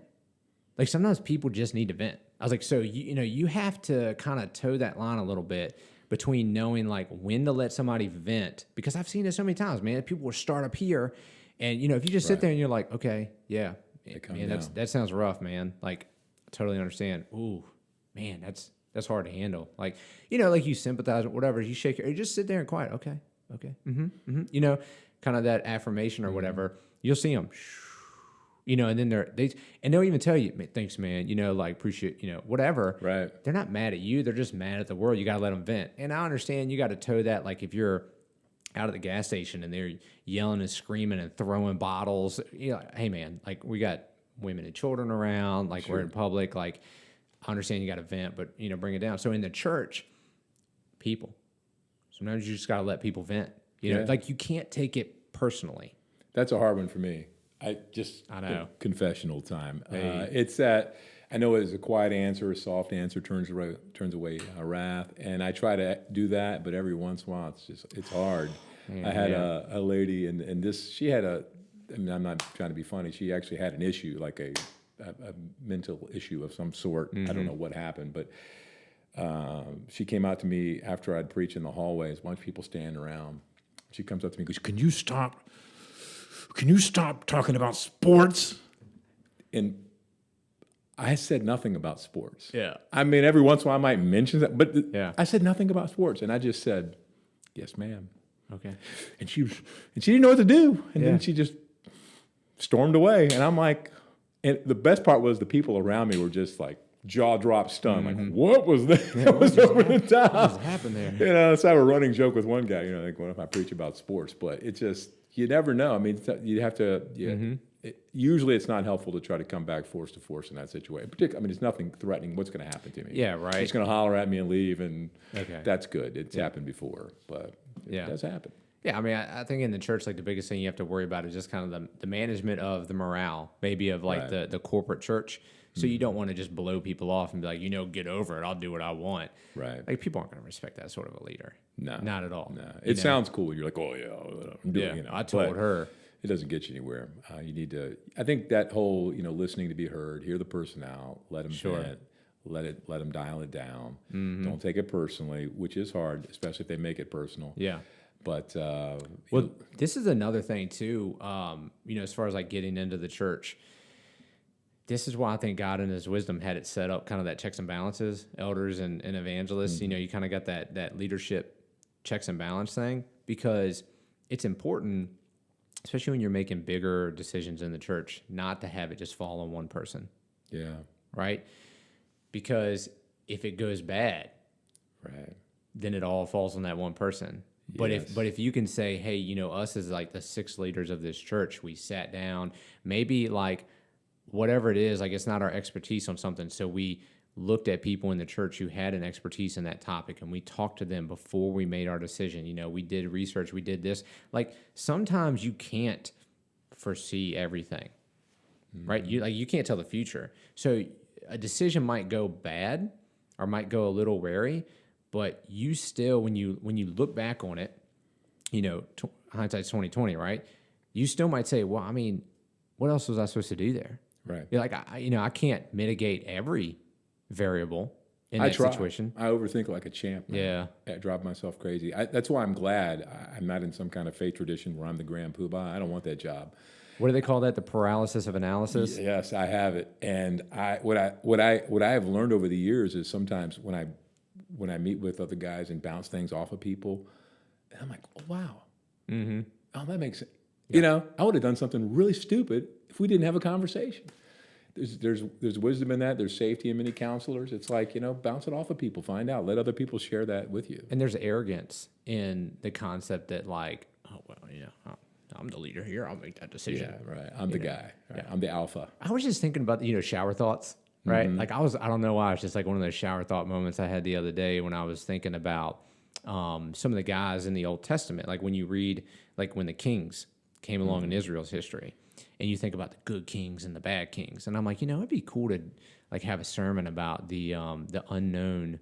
Like, sometimes people just need to vent. I was like, so you have to kind of toe that line a little bit between knowing like when to let somebody vent, because I've seen it so many times, man. People will start up here, and if you just sit there and you're like, okay, yeah, man, that sounds rough, man. Like, I totally understand. Ooh, man, that's hard to handle. Like, like you sympathize with whatever, you shake you just sit there and quiet. Okay, kind of that affirmation or whatever. You'll see them. And then they'll even tell you, thanks, man, like, appreciate, whatever. Right. They're not mad at you. They're just mad at the world. You got to let them vent. And I understand you got to toe that. Like, if you're out at the gas station and they're yelling and screaming and throwing bottles, hey, man, like, we got women and children around, like, we're in public. Like, I understand you got to vent, but, bring it down. So in the church, people, sometimes you just got to let people vent. Like, you can't take it personally. That's a hard one for me. I know. Confessional time. It's that I know it is a quiet answer, a soft answer turns away wrath, and I try to do that, but every once in a while it's hard. I had a lady, and this, she had I'm not trying to be funny. She actually had an issue, like a mental issue of some sort. I don't know what happened, but she came out to me after I'd preached in the hallways. A bunch of people standing around. She comes up to me and goes, Can you stop talking about sports? And I said nothing about sports. Yeah. I mean, every once in a while I might mention that, but I said nothing about sports. And I just said, yes, ma'am. Okay. And she didn't know what to do. And then she just stormed away. And I'm like, and the best part was the people around me were just like jaw drop stunned. Like, what was that? That was over the top. What happened there? Let's have a running joke with one guy, like, what if I preach about sports? But it's just, you never know. I mean, you have to, usually it's not helpful to try to come back force to force in that situation. It's nothing threatening. What's going to happen to me? Yeah, right. He's going to holler at me and leave, and that's good. It's happened before, but it does happen. Yeah, I mean, I think in the church, like the biggest thing you have to worry about is just kind of the management of the morale, maybe of like the corporate church. So you don't want to just blow people off and be like, get over it. I'll do what I want. Right. Like people aren't going to respect that sort of a leader. No. Not at all. No. It sounds cool. You're like, oh, yeah, I'm doing it. I told her. It doesn't get you anywhere. You need to, I think that whole, listening to be heard, hear the person out, let them vent, let them dial it down. Don't take it personally, which is hard, especially if they make it personal. Yeah. But this is another thing too. As far as like getting into the church, this is why I think God in His wisdom had it set up, kind of that checks and balances, elders and evangelists. You kind of got that leadership checks and balance thing, because it's important, especially when you're making bigger decisions in the church, not to have it just fall on one person. Yeah. Right. Because if it goes bad, then it all falls on that one person. But if you can say, hey, us as like the 6 leaders of this church, we sat down, maybe like whatever it is, like it's not our expertise on something. So we looked at people in the church who had an expertise in that topic, and we talked to them before we made our decision. We did research, we did this. Like sometimes you can't foresee everything, right? You can't tell the future. So a decision might go bad or might go a little wary, but you still, when you look back on it, hindsight's 20/20, right? You still might say, well, I mean, what else was I supposed to do there? Right. You're like, I can't mitigate every variable in that situation. I overthink like a champ. Man. Yeah. I drive myself crazy. That's why I'm glad I'm not in some kind of faith tradition where I'm the grand poobah. I don't want that job. What do they call that? The paralysis of analysis? Yes, I have it. And what I have learned over the years is sometimes when I meet with other guys and bounce things off of people, and I'm like, oh, wow. Oh, that makes sense. Yeah. I would have done something really stupid if we didn't have a conversation. There's wisdom in that. There's safety in many counselors. It's like, bounce it off of people. Find out. Let other people share that with you. And there's arrogance in the concept that like, oh, well, I'm the leader here. I'll make that decision. Yeah, right. I'm the guy. Right? Yeah. I'm the alpha. I was just thinking about, shower thoughts, right? Like I don't know why. It's just like one of those shower thought moments I had the other day when I was thinking about some of the guys in the Old Testament. Like when you read, like when the kings came along in Israel's history, and you think about the good kings and the bad kings. And I'm like, it'd be cool to like have a sermon about the unknown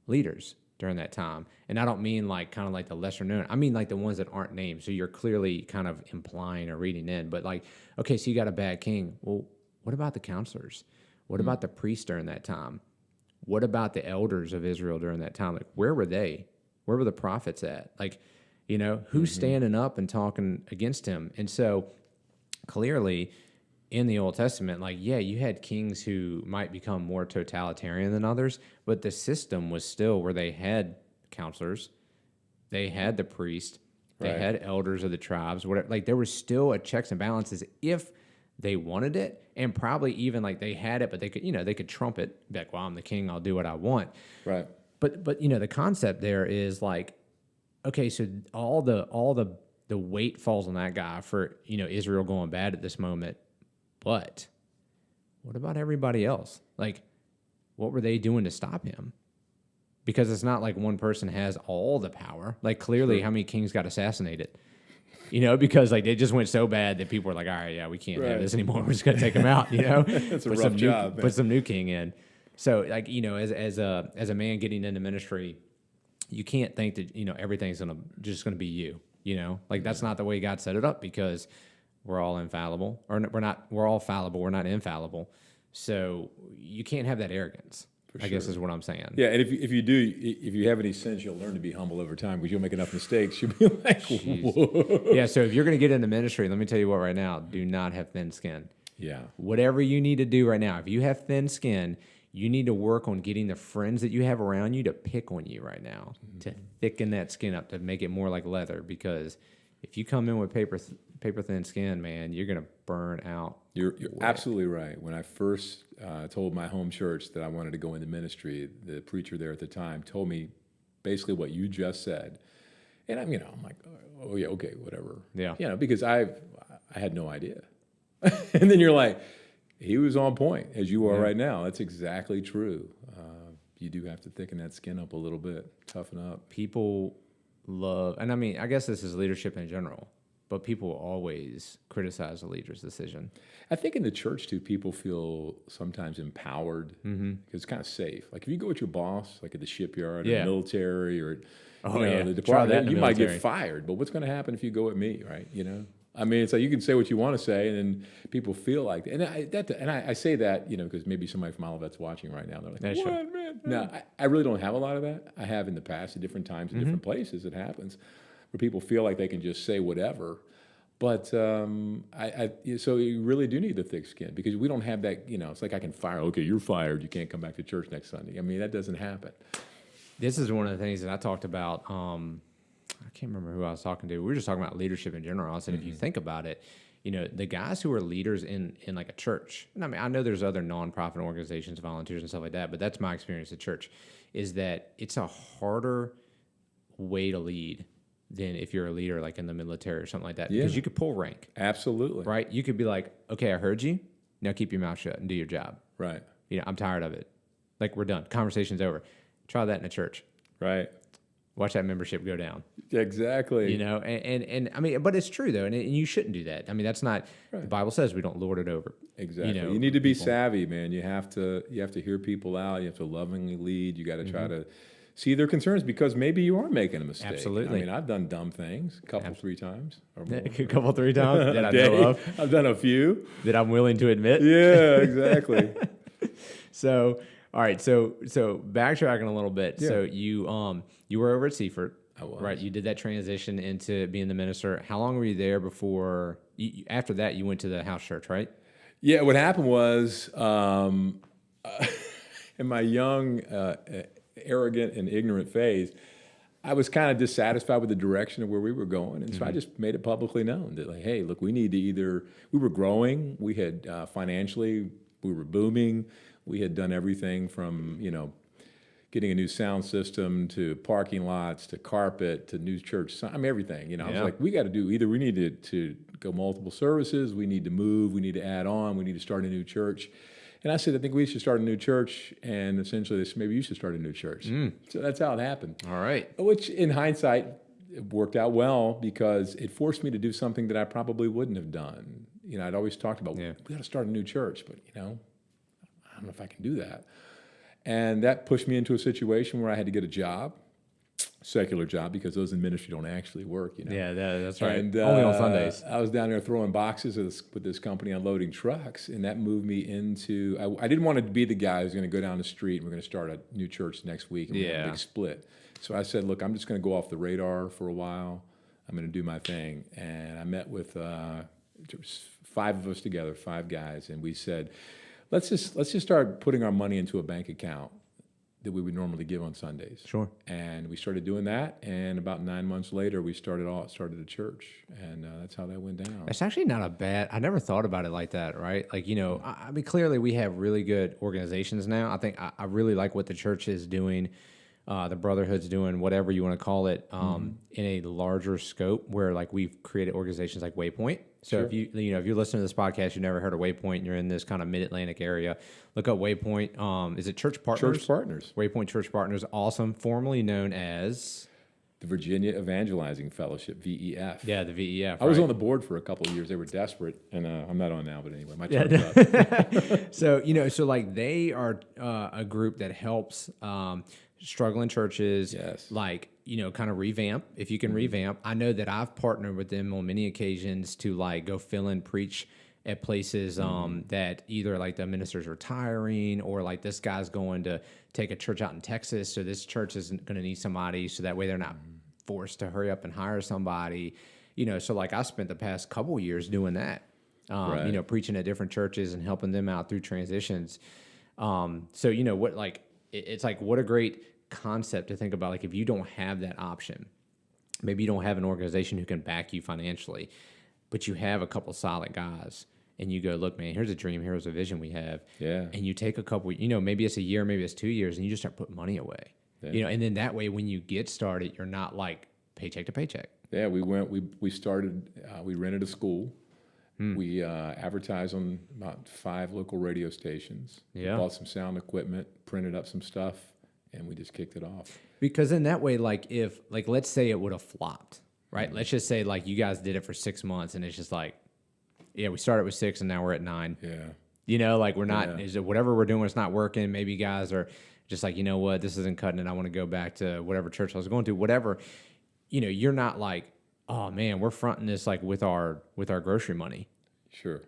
leaders during that time. And I don't mean like kind of like the lesser known. I mean like the ones that aren't named. So you're clearly kind of implying or reading in. But like, okay, so you got a bad king. Well, what about the counselors? What about the priests during that time? What about the elders of Israel during that time? Like, where were they? Where were the prophets at? Like, who's standing up and talking against him? And so clearly in the Old Testament, like, yeah, you had kings who might become more totalitarian than others, but the system was still where they had counselors, they had the priest, they had elders of the tribes, whatever. Like there was still a checks and balances if they wanted it, and probably even like they had it, but they could, they could trump it, be like, well, I'm the king, I'll do what I want. Right. But the concept there is like, okay, so all the weight falls on that guy for, Israel going bad at this moment. But what about everybody else? Like, what were they doing to stop him? Because it's not like one person has all the power. Like, clearly, how many kings got assassinated? Because like they just went so bad that people were like, all right, yeah, we can't have this anymore. We're just gonna take him out. That's a rough job. Put some new king in. So like, as a man getting into ministry, you can't think that everything's just gonna be you. Like that's not the way God set it up, because we're all infallible, or we're all fallible. We're not infallible. So you can't have that arrogance. I guess is what I'm saying. Yeah, and if you have any sense, you'll learn to be humble over time, because you'll make enough mistakes. You'll be like, whoa. Yeah, so if you're going to get into ministry, let me tell you what right now, do not have thin skin. Yeah. Whatever you need to do right now, if you have thin skin, you need to work on getting the friends that you have around you to pick on you right now, to thicken that skin up, to make it more like leather, because if you come in with paper thin skin, man, you're gonna burn out. You're absolutely right. When I first told my home church that I wanted to go into ministry, the preacher there at the time told me basically what you just said, and I'm like, oh yeah, okay, whatever. Yeah. Because I had no idea, and then you're like, he was on point as you are right now. That's exactly true. You do have to thicken that skin up a little bit, toughen up. People love, and I mean, I guess this is leadership in general, but people always criticize the leader's decision. I think in the church too, people feel sometimes empowered because it's kind of safe. Like if you go with your boss, like at the shipyard, or the military, or the department, you might get fired. But what's going to happen if you go with me, right? I mean, it's like you can say what you want to say, and then people feel like that. And I say that, because maybe somebody from Olivet's watching right now. They're like, "What, man?" No, I really don't have a lot of that. I have in the past at different times in different places. It happens where people feel like they can just say whatever. But so you really do need the thick skin because we don't have that. It's like I can fire. Okay, you're fired. You can't come back to church next Sunday. I mean, that doesn't happen. This is one of the things that I talked about. I can't remember who I was talking to. We were just talking about leadership in general. I said, if you think about it, the guys who are leaders in like a church, and I mean, I know there's other nonprofit organizations, volunteers and stuff like that, but that's my experience at church, is that it's a harder way to lead than if you're a leader like in the military or something like that. Because you could pull rank. Absolutely. Right? You could be like, okay, I heard you. Now keep your mouth shut and do your job. Right. I'm tired of it. Like, we're done. Conversation's over. Try that in a church. Right. Watch that membership go down. Exactly. And I mean, but it's true though, and you shouldn't do that. I mean, that's not the Bible says we don't lord it over. Exactly. You need to be savvy, man. You have to hear people out. You have to lovingly lead. You got to try to see their concerns because maybe you are making a mistake. Absolutely. I mean, I've done dumb things a couple, 3 times or more. A couple, 3 times that I know of. I've done a few that I'm willing to admit. Yeah, exactly. So, all right. So backtracking a little bit. Yeah. So you were over at Seaford. I was. Right. You did that transition into being the minister. How long were you there before? After that, you went to the house church, right? Yeah. What happened was, in my young, arrogant and ignorant phase, I was kind of dissatisfied with the direction of where we were going. And so I just made it publicly known that, like, hey, look, we need to we were growing. We had financially, we were booming. We had done everything from, getting a new sound system to parking lots to carpet to new church. I mean, everything. I was like, we got to do either we need to go multiple services, we need to move, we need to add on, we need to start a new church. And I said, I think we should start a new church. And essentially, they said, maybe you should start a new church. So that's how it happened. All right. Which, in hindsight, it worked out well because it forced me to do something that I probably wouldn't have done. I'd always talked about, we got to start a new church, but, I don't know if I can do that. And that pushed me into a situation where I had to get a job, secular job, because those in ministry don't actually work. Yeah, that's right. And, only on Sundays. I was down there throwing boxes with this company unloading trucks, and that moved me into. I didn't want to be the guy who's going to go down the street and we're going to start a new church next week and we're going to have a big split. So I said, look, I'm just going to go off the radar for a while. I'm going to do my thing, and I met with 5 of us together, 5 guys, and we said, let's just start putting our money into a bank account that we would normally give on Sundays. Sure. And we started doing that, and about 9 months later, we started a church, and that's how that went down. That's actually not a bad. I never thought about it like that, right? Like, I mean, clearly we have really good organizations now. I think I really like what the church is doing, the Brotherhood's doing, whatever you want to call it, in a larger scope. Where like we've created organizations like Waypoint. So if if you're listening to this podcast, you've never heard of Waypoint, and you're in this kind of Mid-Atlantic area, look up Waypoint. Is it Church Partners? Church Partners. Waypoint Church Partners, awesome. Formerly known as the Virginia Evangelizing Fellowship, VEF. Yeah, the VEF. I was on the board for a couple of years. They were desperate, and I'm not on now. But anyway, my time's up. So like they are a group that helps struggling churches, like, kind of revamp, if you can revamp. I know that I've partnered with them on many occasions to like go fill and preach at places that either like the minister's retiring or like this guy's going to take a church out in Texas. So this church isn't going to need somebody. So that way they're not forced to hurry up and hire somebody, so like I spent the past couple years doing that, preaching at different churches and helping them out through transitions. It's like, what a great concept to think about. Like if you don't have that option, maybe you don't have an organization who can back you financially, but you have a couple solid guys. And you go, look, man, here's a dream, here's a vision we have. Yeah. And you take a couple, maybe it's a year, maybe it's 2 years, and you just start putting money away. Yeah. And then that way, when you get started, you're not like paycheck to paycheck. Yeah, we started, we rented a school. We advertised on about 5 local radio stations. Yeah. Bought some sound equipment, printed up some stuff, and we just kicked it off. Because in that way, let's say it would have flopped, right? Let's just say you guys did it for 6 months, and it's just like, yeah, we started with 6 and now we're at 9. Yeah. We're not, is it whatever we're doing, it's not working. Maybe guys are just like, you know what, this isn't cutting it. I want to go back to whatever church I was going to, whatever. You're not like, oh man, we're fronting this with our grocery money. Sure.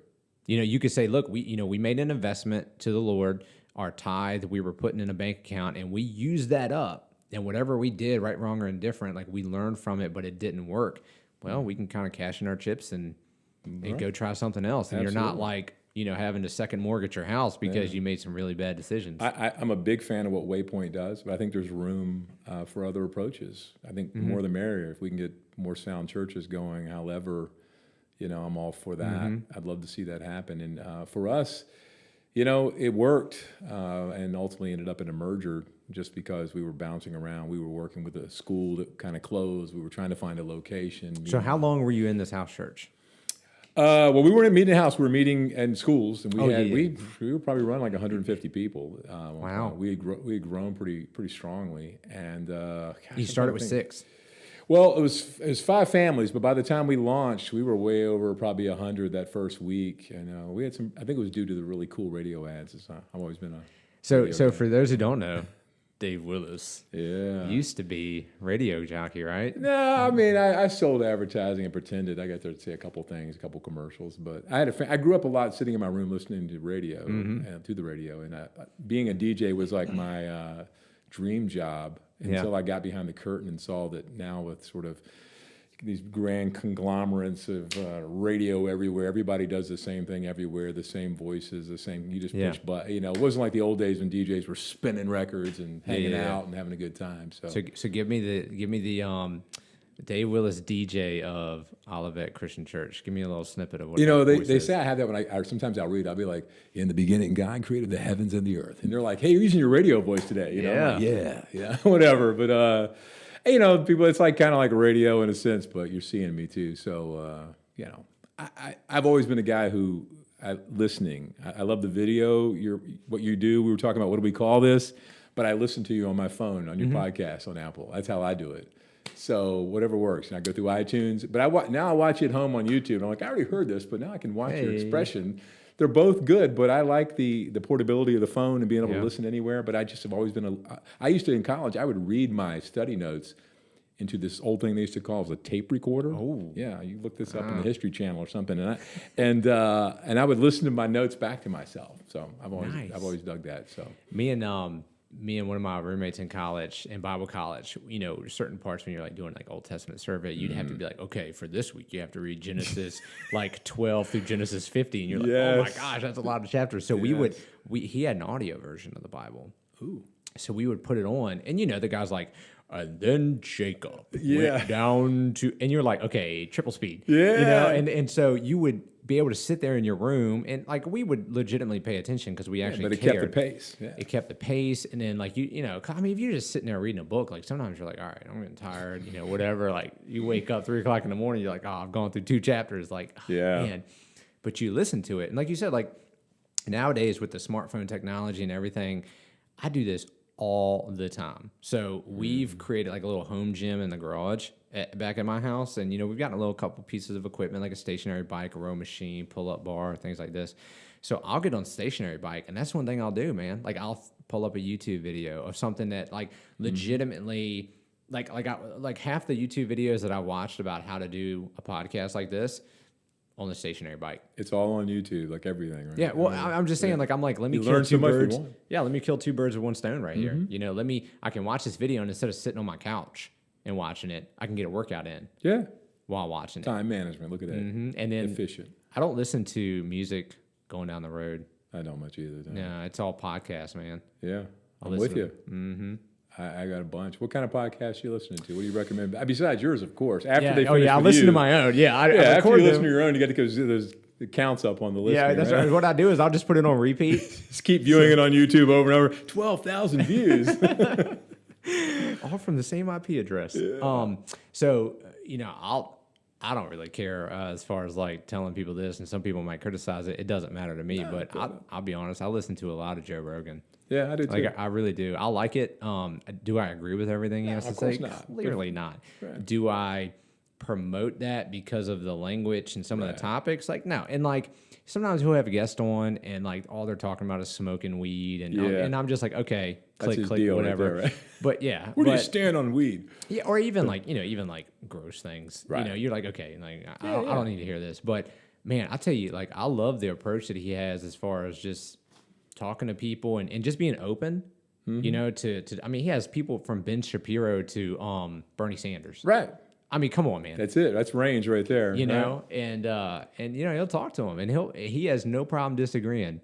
You could say, look, we made an investment to the Lord, our tithe, we were putting in a bank account, and we used that up. And whatever we did, right, wrong, or indifferent, we learned from it, but it didn't work. Well, we can kind of cash in our chips and go try something else. And Absolutely. you're not having to second mortgage your house because you made some really bad decisions. I'm a big fan of what Waypoint does, but I think there's room for other approaches. I think the more the merrier. If we can get more sound churches going, however, I'm all for that. I'd love to see that happen. And for us, it worked and ultimately ended up in a merger just because we were bouncing around. We were working with a school that kind of closed. We were trying to find a location. So how long were you in this house church? Well, we weren't meeting in a house. We were meeting in schools, and we were probably running 150 people. Wow, we had grown pretty strongly, and you started with 6. Well, it was 5 families, but by the time we launched, we were way over probably 100 that first week, and we had some. I think it was due to the really cool radio ads. I've always been a so for those who don't know, Dave Willis used to be radio jockey, right? No, I mean I sold advertising and pretended I got there to say a couple things, a couple commercials. But I grew up a lot sitting in my room listening to radio and to the radio, and being a DJ was like my dream job until I got behind the curtain and saw that now with sort of these grand conglomerates of radio everywhere. Everybody does the same thing everywhere, the same voices, the same. You just push button. It wasn't like the old days when DJs were spinning records and hanging out and having a good time. So give me the Dave Willis DJ of Olivet Christian Church. Give me a little snippet of what they say I have that when sometimes I'll read. I'll be like, in the beginning, God created the heavens and the earth, and they're like, hey, you're using your radio voice today. I'm like, whatever. But people, it's kind of like radio in a sense, but you're seeing me too. So, I've always been a guy who listening. I love the video. What you do. We were talking about what do we call this, but I listen to you on my phone on your podcast on Apple. That's how I do it. So whatever works. And I go through iTunes, but now I watch it at home on YouTube. I'm like, I already heard this, but now I can watch your expression. They're both good, but I like the portability of the phone and being able to listen anywhere. But I just have always been I used to, in college, I would read my study notes into this old thing they used to call as a tape recorder. Oh, yeah, you look this up in the History Channel or something, and I would listen to my notes back to myself. So I've always dug that. So me and one of my roommates in college, in Bible college, certain parts when you're doing Old Testament survey, you'd have to be like, okay, for this week you have to read Genesis 12 through Genesis 50, and you're like, oh my gosh, that's a lot of chapters. So he had an audio version of the Bible. Ooh. So we would put it on, and the guy's like, and then Jacob went down to, and you're like, okay, triple speed. Yeah. And so you would be able to sit there in your room, and we would legitimately pay attention because we actually but it cared. kept the pace. Yeah. It kept the pace, and then if you're just sitting there reading a book, sometimes you're like, all right, I'm getting tired, whatever. You wake up 3 o'clock in the morning, you're like, oh, I've gone through 2 chapters, man. But you listen to it, and like you said, nowadays with the smartphone technology and everything, I do this all the time. So we've created a little home gym in the garage back at my house, and we've gotten a little couple pieces of equipment like a stationary bike, a row machine, pull-up bar, things like this. So I'll get on stationary bike, and that's one thing I'll do, man. I'll pull up a YouTube video of something that legitimately half the YouTube videos that I watched about how to do a podcast like this on the stationary bike. It's all on YouTube, everything, right? Yeah, well, I'm just saying, let me kill 2 birds. Yeah, let me kill 2 birds with 1 stone right here. I can watch this video, and instead of sitting on my couch and watching it, I can get a workout in. Yeah. While watching it. Time management, look at that. And then efficient. I don't listen to music going down the road. I don't much either. No, it's all podcasts, man. Yeah, I'm with you. I got a bunch. What kind of podcasts you listening to? What do you recommend? Besides yours, of course. After Yeah. they finish I with listen you, to my own. Yeah. I after you record listen them. to your own, you got to go see those the counts up on the list. Yeah, that's right. What I do is I'll just put it on repeat. Just keep viewing it on YouTube over and over. 12,000 views. All from the same IP address. Yeah. So I don't really care as far as like telling people this, and some people might criticize it. It doesn't matter to me, but I'll be honest. I listen to a lot of Joe Rogan. Yeah, I do too. Like I really do. I like it. Do I agree with everything he has to say? Not. Clearly not. Right. Do I promote that because of the language and some of the topics? Like no. And like sometimes he'll have a guest on, and like all they're talking about is smoking weed, and I'm just like, okay, click, whatever. Right there, right? But yeah, Where do you stand on weed? Yeah, or even like even like gross things. Right. You're like, okay, like I don't need to hear this. But man, I tell you, like I love the approach that he has as far as just talking to people and just being open. To I mean, he has people from Ben Shapiro to Bernie Sanders. Right. I mean, come on, man. That's it. That's range right there. And he'll talk to him, and he has no problem disagreeing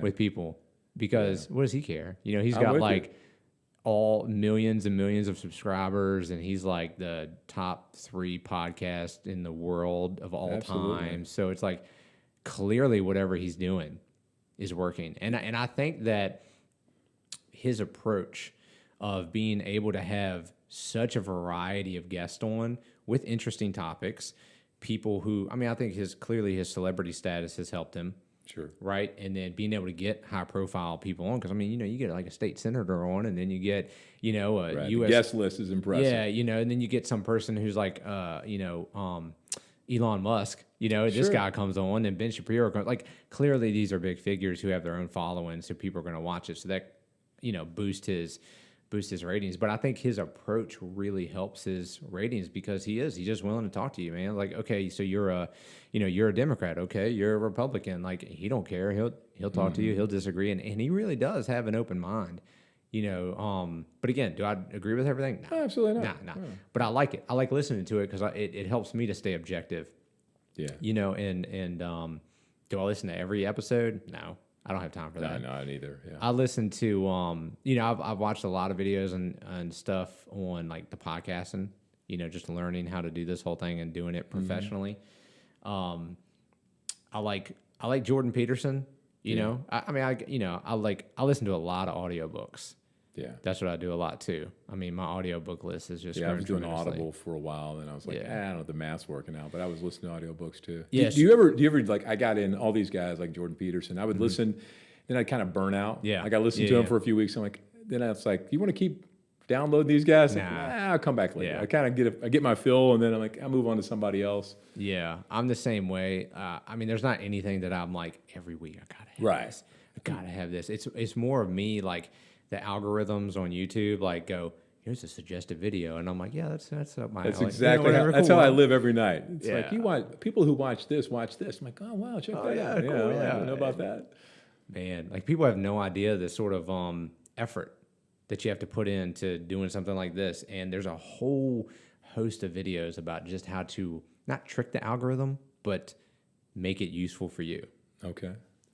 with people because what does he care? He's got like all millions and millions of subscribers, and he's like the top 3 podcast in the world of all time. So it's like clearly whatever he's doing is working, and I think that his approach of being able to have such a variety of guests on with interesting topics, people who, I mean, I think his celebrity status has helped him. Sure. Right. And then being able to get high profile people on, because I mean, you get like a state senator on, and then you get, a the U.S. guest list is impressive. Yeah. And then you get some person who's like, Elon Musk, this guy comes on, and Ben Shapiro comes, like clearly these are big figures who have their own following. So people are going to watch it. So that, boost his ratings. But I think his approach really helps his ratings because he's just willing to talk to you, man. Like, okay, so you're a Democrat. Okay. You're a Republican. Like he don't care. He'll talk to you. He'll disagree. And he really does have an open mind, but again, do I agree with everything? No, absolutely not. Nah. But I like it. I like listening to it because it helps me to stay objective. Yeah. And do I listen to every episode? No. I don't have time for that. No, not either. Yeah. I listen to, I've watched a lot of videos and stuff on like the podcasting, just learning how to do this whole thing and doing it professionally. I like Jordan Peterson. I listen to a lot of audiobooks. Yeah. That's what I do a lot too. I mean, my audiobook list is just I was doing Audible for a while, and I was like, I don't know if the math's working out, but I was listening to audiobooks too. Yes. Do you ever like, I got in all these guys like Jordan Peterson. I would listen, then I'd kind of burn out. Yeah. Like I listened to him for a few weeks. I'm like, then it's like, you want to keep downloading these guys? Nah. Like, I'll come back later. Yeah. I kind of get my fill, and then I'm like, I'll move on to somebody else. Yeah, I'm the same way. I mean, there's not anything that I'm like every week I gotta have this. I gotta have this. It's more of me like the algorithms on YouTube like go, here's a suggested video, and I'm like, yeah, that's up my alley. Exactly that's how I live every night. It's like you want people who watch this. I'm like, oh wow, check that out. Cool, I don't know about that. Man, like people have no idea the sort of effort that you have to put into doing something like this, and there's a whole host of videos about just how to not trick the algorithm, but make it useful for you. Okay.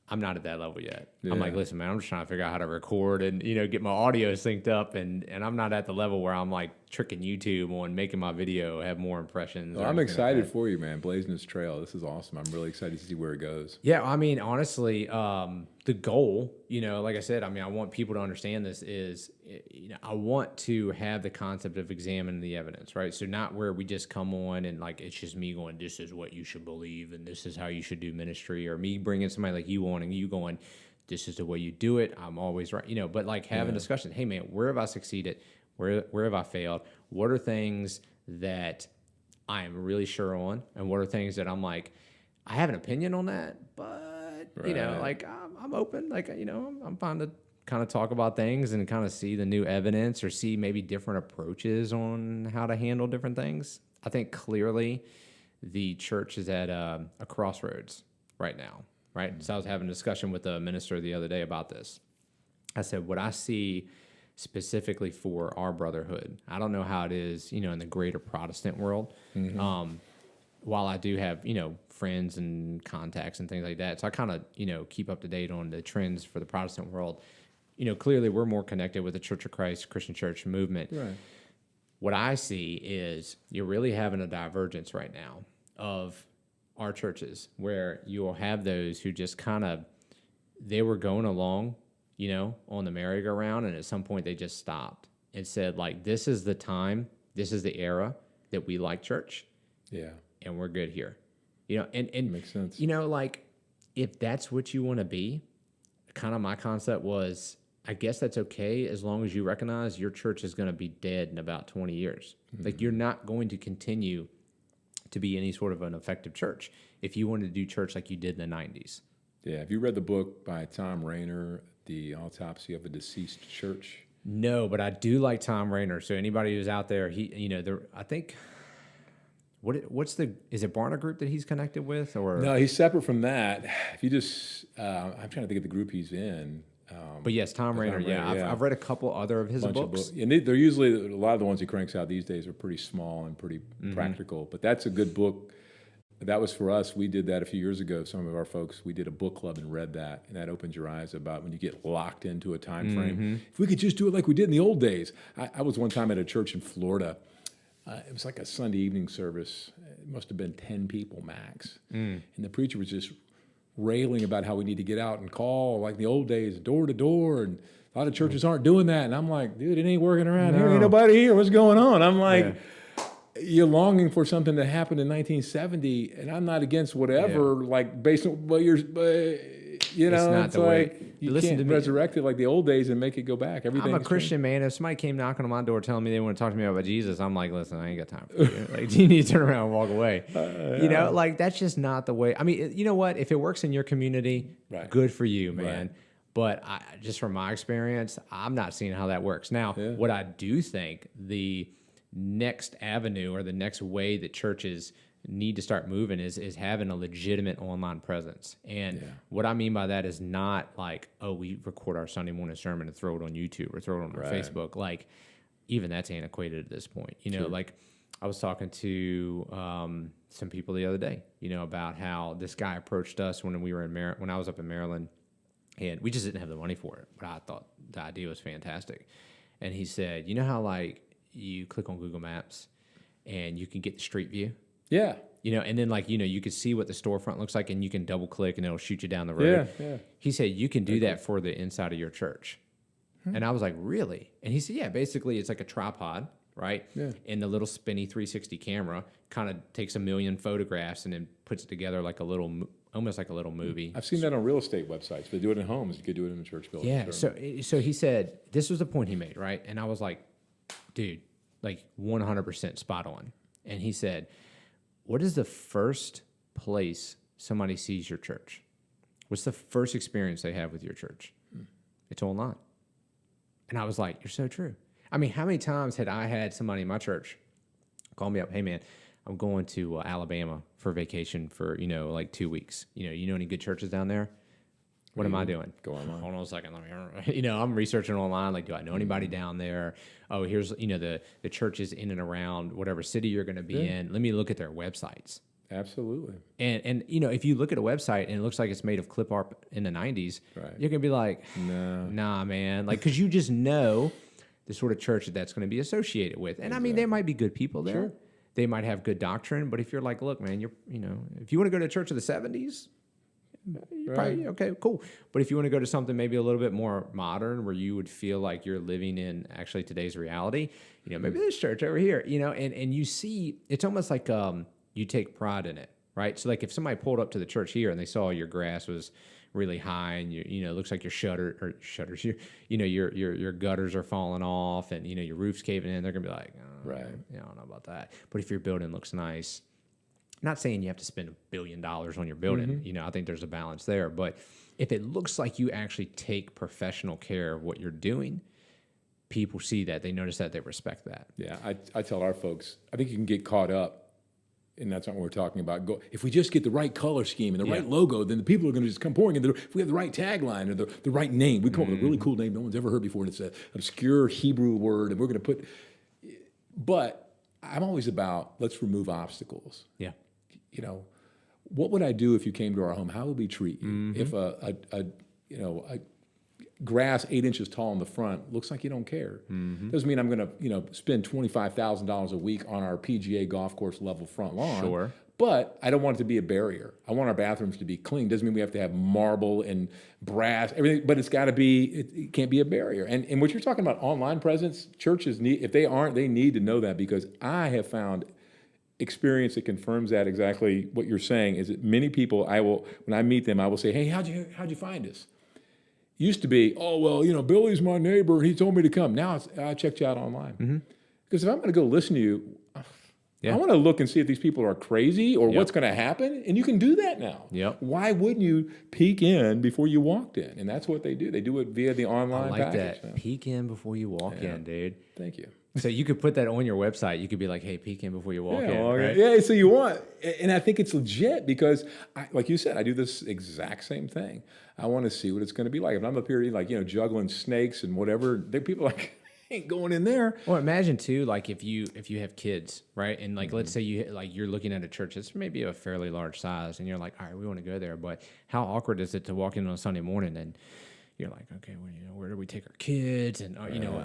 I'm not at that level yet. Yeah. I'm like, listen, man, I'm just trying to figure out how to record and, get my audio synced up. And I'm not at the level where I'm like tricking YouTube on making my video have more impressions. Well, I'm excited for you, man. Blazing this trail. This is awesome. I'm really excited to see where it goes. Yeah. I mean, honestly, the goal, like I said, I mean, I want people to understand this is, I want to have the concept of examining the evidence, right? So not where we just come on and like, it's just me going, this is what you should believe. And this is how you should do ministry, or me bringing somebody like you on and you going, this is the way you do it. I'm always right. But like having a discussion. Hey man, where have I succeeded? Where have I failed? What are things that I am really sure on? And what are things that I'm like, I have an opinion on that, but like I'm open. Like, I'm fine to kind of talk about things and kind of see the new evidence or see maybe different approaches on how to handle different things. I think clearly the church is at a crossroads right now. Right. So I was having a discussion with a minister the other day about this. I said, what I see specifically for our brotherhood, I don't know how it is, in the greater Protestant world. While I do have, friends and contacts and things like that. So I kind of, keep up to date on the trends for the Protestant world. clearly we're more connected with the Church of Christ Christian Church movement. Right. What I see is you're really having a divergence right now of our churches where you will have those who just they were going along, on the merry-go-round, and at some point they just stopped and said, like, this is the time, this is the era that we like church. Yeah. And we're good here. And makes sense. Like, if that's what you want to be, kind of my concept was, I guess that's okay as long as you recognize your church is going to be dead in about 20 years. Mm-hmm. Like, you're not going to continue to be any sort of an effective church if you want to do church like you did in the 90s. Yeah. Have you read the book by Tom Rainer, The Autopsy of a Deceased Church? No, but I do like Tom Rainer. So anybody who's out there, I think, is it Barna Group that he's connected with, or? No, he's separate from that. If you just, I'm trying to think of the group he's in. But yes, Tom Rainer. Yeah, I've read a couple other of his books. And they're usually, a lot of the ones he cranks out these days are pretty small and pretty practical. But that's a good book. That was for us. We did that a few years ago. Some of our folks, we did a book club and read that. And that opens your eyes about when you get locked into a time frame. If we could just do it like we did in the old days. I was one time at a church in Florida. It was like a Sunday evening service. It must have been 10 people max. And the preacher was just railing about how we need to get out and call like the old days, door to door. And a lot of churches aren't doing that. And I'm like, dude, it ain't working around here. Ain't nobody here. What's going on? I'm like... Yeah. You're longing for something that happened in 1970, and I'm not against whatever, like based on what it's like you can't resurrect it like the old days and make it go back. I'm a Christian, man. If somebody came knocking on my door telling me they want to talk to me about Jesus, I'm like, listen, I ain't got time for you. Like, you need to turn around and walk away. Like that's just not the way. I mean, you know what? If it works in your community, good for you, man. Right. But just from my experience, I'm not seeing how that works. Now, what I do think the next avenue or the next way that churches need to start moving is having a legitimate online presence. And what I mean by that is not like, oh, we record our Sunday morning sermon and throw it on YouTube or throw it on our Facebook. Like, even that's antiquated at this point. Like I was talking to some people the other day, about how this guy approached us when we were when I was up in Maryland, and we just didn't have the money for it. But I thought the idea was fantastic. And he said, you know how like you click on Google Maps and you can get the street view? Yeah. And then like, you can see what the storefront looks like and you can double click and it'll shoot you down the road. Yeah. He said, you can do that for the inside of your church. And I was like, really? And he said, yeah, basically it's like a tripod, right? Yeah. And the little spinny 360 camera kind of takes 1 million photographs and then puts it together like almost like a little movie. I've seen that on real estate websites. They do it in homes. You could do it in a church building. Yeah. So he said, this was the point he made, right? And I was like, dude, like 100% spot on. And he said, what is the first place somebody sees your church? What's the first experience they have with your church? It's online. And I was like, you're so true. I mean, how many times had I had somebody in my church call me up, hey man, I'm going to Alabama for vacation for, like 2 weeks. You know any good churches down there? What am I doing? Go online. Hold on a second. I'm researching online. Like, do I know anybody down there? Oh, here's, the churches in and around whatever city you're going to be in. Let me look at their websites. Absolutely. And if you look at a website and it looks like it's made of clip art in the 90s, you're going to be like, nah, man. Like, because you just know the sort of church that's going to be associated with. And I mean, there might be good people there. Sure. They might have good doctrine. But if you're like, look, man, if you want to go to a church of the 70s, probably, okay, cool. But if you want to go to something maybe a little bit more modern where you would feel like you're living in actually today's reality, maybe this church over here, and you see, it's almost like you take pride in it, right? So like if somebody pulled up to the church here and they saw your grass was really high and it looks like your gutters are falling off and your roof's caving in, they're gonna be like, oh, I don't know about that. But if your building looks nice, not saying you have to spend $1 billion on your building. I think there's a balance there. But if it looks like you actually take professional care of what you're doing, people see that, they notice that, they respect that. Yeah, I tell our folks, I think you can get caught up, and that's not what we're talking about. If we just get the right color scheme and the right logo, then the people are going to just come pouring in. If we have the right tagline or the right name, we come up with a really cool name no one's ever heard before, and it's an obscure Hebrew word, and we're going to put... But I'm always about, let's remove obstacles. Yeah. What would I do if you came to our home? How would we treat you? If grass 8 inches tall in the front looks like you don't care. Doesn't mean I'm going to, spend $25,000 a week on our PGA golf course level front lawn. Sure. But I don't want it to be a barrier. I want our bathrooms to be clean. Doesn't mean we have to have marble and brass, everything, but it's got to be, it can't be a barrier. And what you're talking about, online presence, churches need, if they aren't, they need to know that, because I have found experience that confirms that exactly what you're saying, is that many people, when I meet them, I will say, hey, how'd you find us? Used to be, oh, well, Billy's my neighbor, he told me to come. Now I checked you out online. Because if I'm going to go listen to you, I want to look and see if these people are crazy or what's going to happen. And you can do that now. Yep. Why wouldn't you peek in before you walked in? And that's what they do. They do it via the online I like package. that. Peek in before you walk in, dude. Thank you. So you could put that on your website. You could be like, hey, peek in before you walk in. Right? Yeah, so you want, and I think it's legit because, like you said, I do this exact same thing. I want to see what it's going to be like. If I'm up here, juggling snakes and whatever, people are like, ain't going in there. Well, imagine too, like if you have kids, right? And like, let's say you're looking at a church that's maybe a fairly large size, and you're like, all right, we want to go there, but how awkward is it to walk in on a Sunday morning and you're like, okay, well, where do we take our kids? And,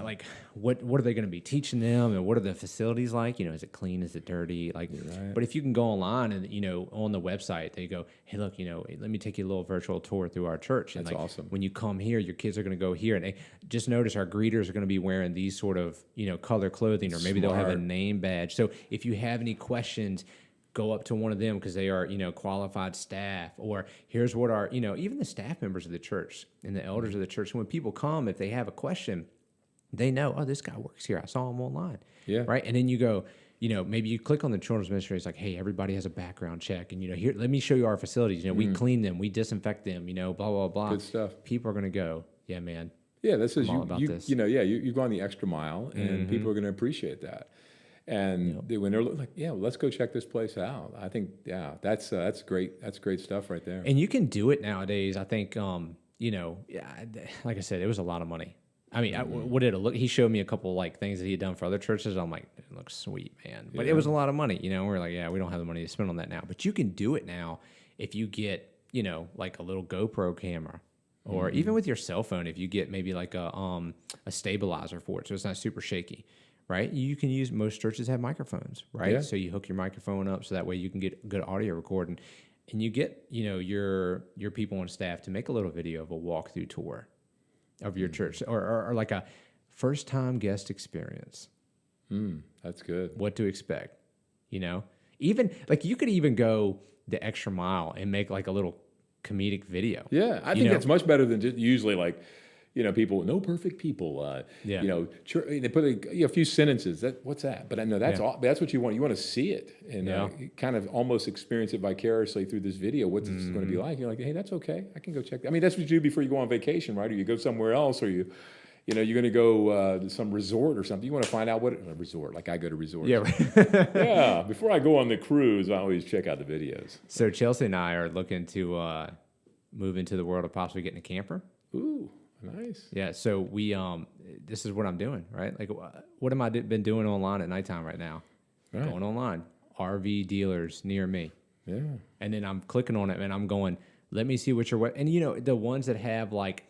like, what are they going to be teaching them? And what are the facilities like? Is it clean? Is it dirty? Like, but if you can go online and, on the website, they go, hey, look, let me take you a little virtual tour through our church. And that's awesome. When you come here, your kids are going to go here. And just notice our greeters are going to be wearing these sort of, color clothing, or maybe they'll have a name badge. So if you have any questions, go up to one of them because they are, qualified staff. Or here's what our, even the staff members of the church and the elders of the church, when people come, if they have a question, they know, oh, this guy works here. I saw him online. Yeah. Right. And then you go, maybe you click on the children's ministry. It's like, hey, everybody has a background check. And, here, let me show you our facilities. We clean them. We disinfect them, blah, blah, blah. Good stuff. People are going to go, yeah, man. Yeah, this is you've gone the extra mile, and people are going to appreciate that. And when they're like, let's go check this place out. I think, that's great. That's great stuff right there. And you can do it nowadays. I think, like I said, it was a lot of money. I mean, what did it look? He showed me a couple things that he had done for other churches. I'm like, it looks sweet, man. But it was a lot of money. We're like, we don't have the money to spend on that now. But you can do it now if you get, like a little GoPro camera. Or even with your cell phone, if you get maybe like a stabilizer for it, so it's not super shaky. Right, you can use. Most churches have microphones, right? Yeah. So you hook your microphone up, so that way you can get good audio recording, and you get your people on staff to make a little video of a walkthrough tour of your church, or like a first time guest experience. That's good. What to expect, even like you could even go the extra mile and make like a little comedic video. Yeah, I think that's much better than just usually like. People, no perfect people. They put a few sentences. What's that? But I know that's what you want. You want to see it and kind of almost experience it vicariously through this video. What's this going to be like? You're like, hey, that's okay. I can go check that. I mean, that's what you do before you go on vacation, right? Or you go somewhere else, or you're going to go to some resort or something. You want to find out what a resort. Like I go to resorts. Yeah, right. Before I go on the cruise, I always check out the videos. So Chelsea and I are looking to move into the world of possibly getting a camper. Ooh. Nice. Yeah, so we this is what I'm doing, right? Like, what am I been doing online at nighttime right now? Right. Going online, RV dealers near me. Yeah. And then I'm clicking on it, and I'm going, let me see what and the ones that have like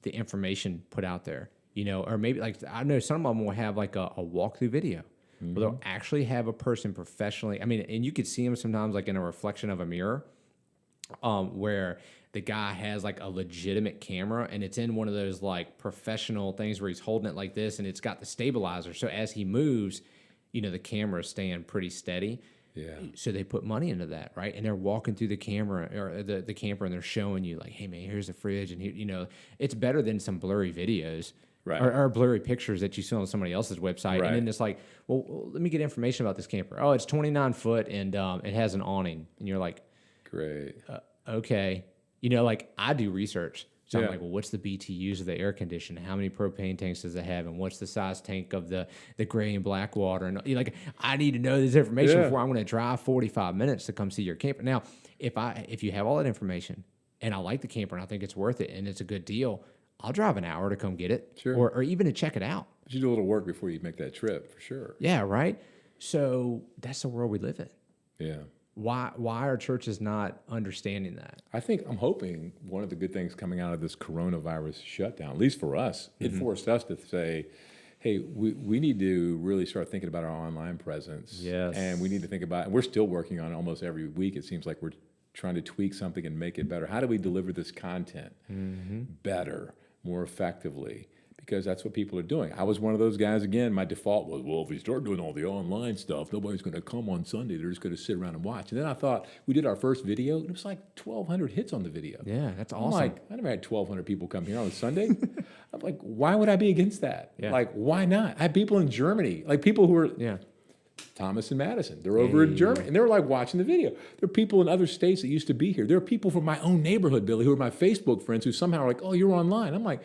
the information put out there, or maybe like I know some of them will have like a walkthrough video. Where they'll actually have a person professionally. I mean, and you could see them sometimes like in a reflection of a mirror, where the guy has like a legitimate camera, and it's in one of those like professional things where he's holding it like this, and it's got the stabilizer. So as he moves, the camera is staying pretty steady. Yeah. So they put money into that, right? And they're walking through the camera or the camper, and they're showing you like, hey man, here's the fridge, and it's better than some blurry videos. Right. Or blurry pictures that you see on somebody else's website. Right. And then it's like, well, let me get information about this camper. Oh, it's 29 foot, and it has an awning. And you're like, great. Okay. Like I do research. So I'm like, well, what's the BTUs of the air conditioner? How many propane tanks does it have? And what's the size tank of the gray and black water? And like, I need to know this information before I'm going to drive 45 minutes to come see your camper. Now, if you have all that information and I like the camper and I think it's worth it and it's a good deal, I'll drive an hour to come get it. Sure. Or even to check it out. But you do a little work before you make that trip, for sure. Yeah, right? So that's the world we live in. Yeah. Why are churches not understanding that? I'm hoping one of the good things coming out of this coronavirus shutdown, at least for us, it forced us to say, hey, we need to really start thinking about our online presence. Yes. And we need to think about, and we're still working on it almost every week. It seems like we're trying to tweak something and make it better. How do we deliver this content better, more effectively? Because that's what people are doing. I was one of those guys, again, my default was, well, if we start doing all the online stuff, nobody's going to come on Sunday. They're just going to sit around and watch. And then I thought, we did our first video, and it was like 1,200 hits on the video. Yeah, that's awesome. I'm like, I never had 1,200 people come here on a Sunday. I'm like, why would I be against that? Yeah. Like, why not? I have people in Germany, like people who are Thomas and Madison. They're over in Germany, and they were like watching the video. There are people in other states that used to be here. There are people from my own neighborhood, Billy, who are my Facebook friends who somehow are like, oh, you're online. I'm like,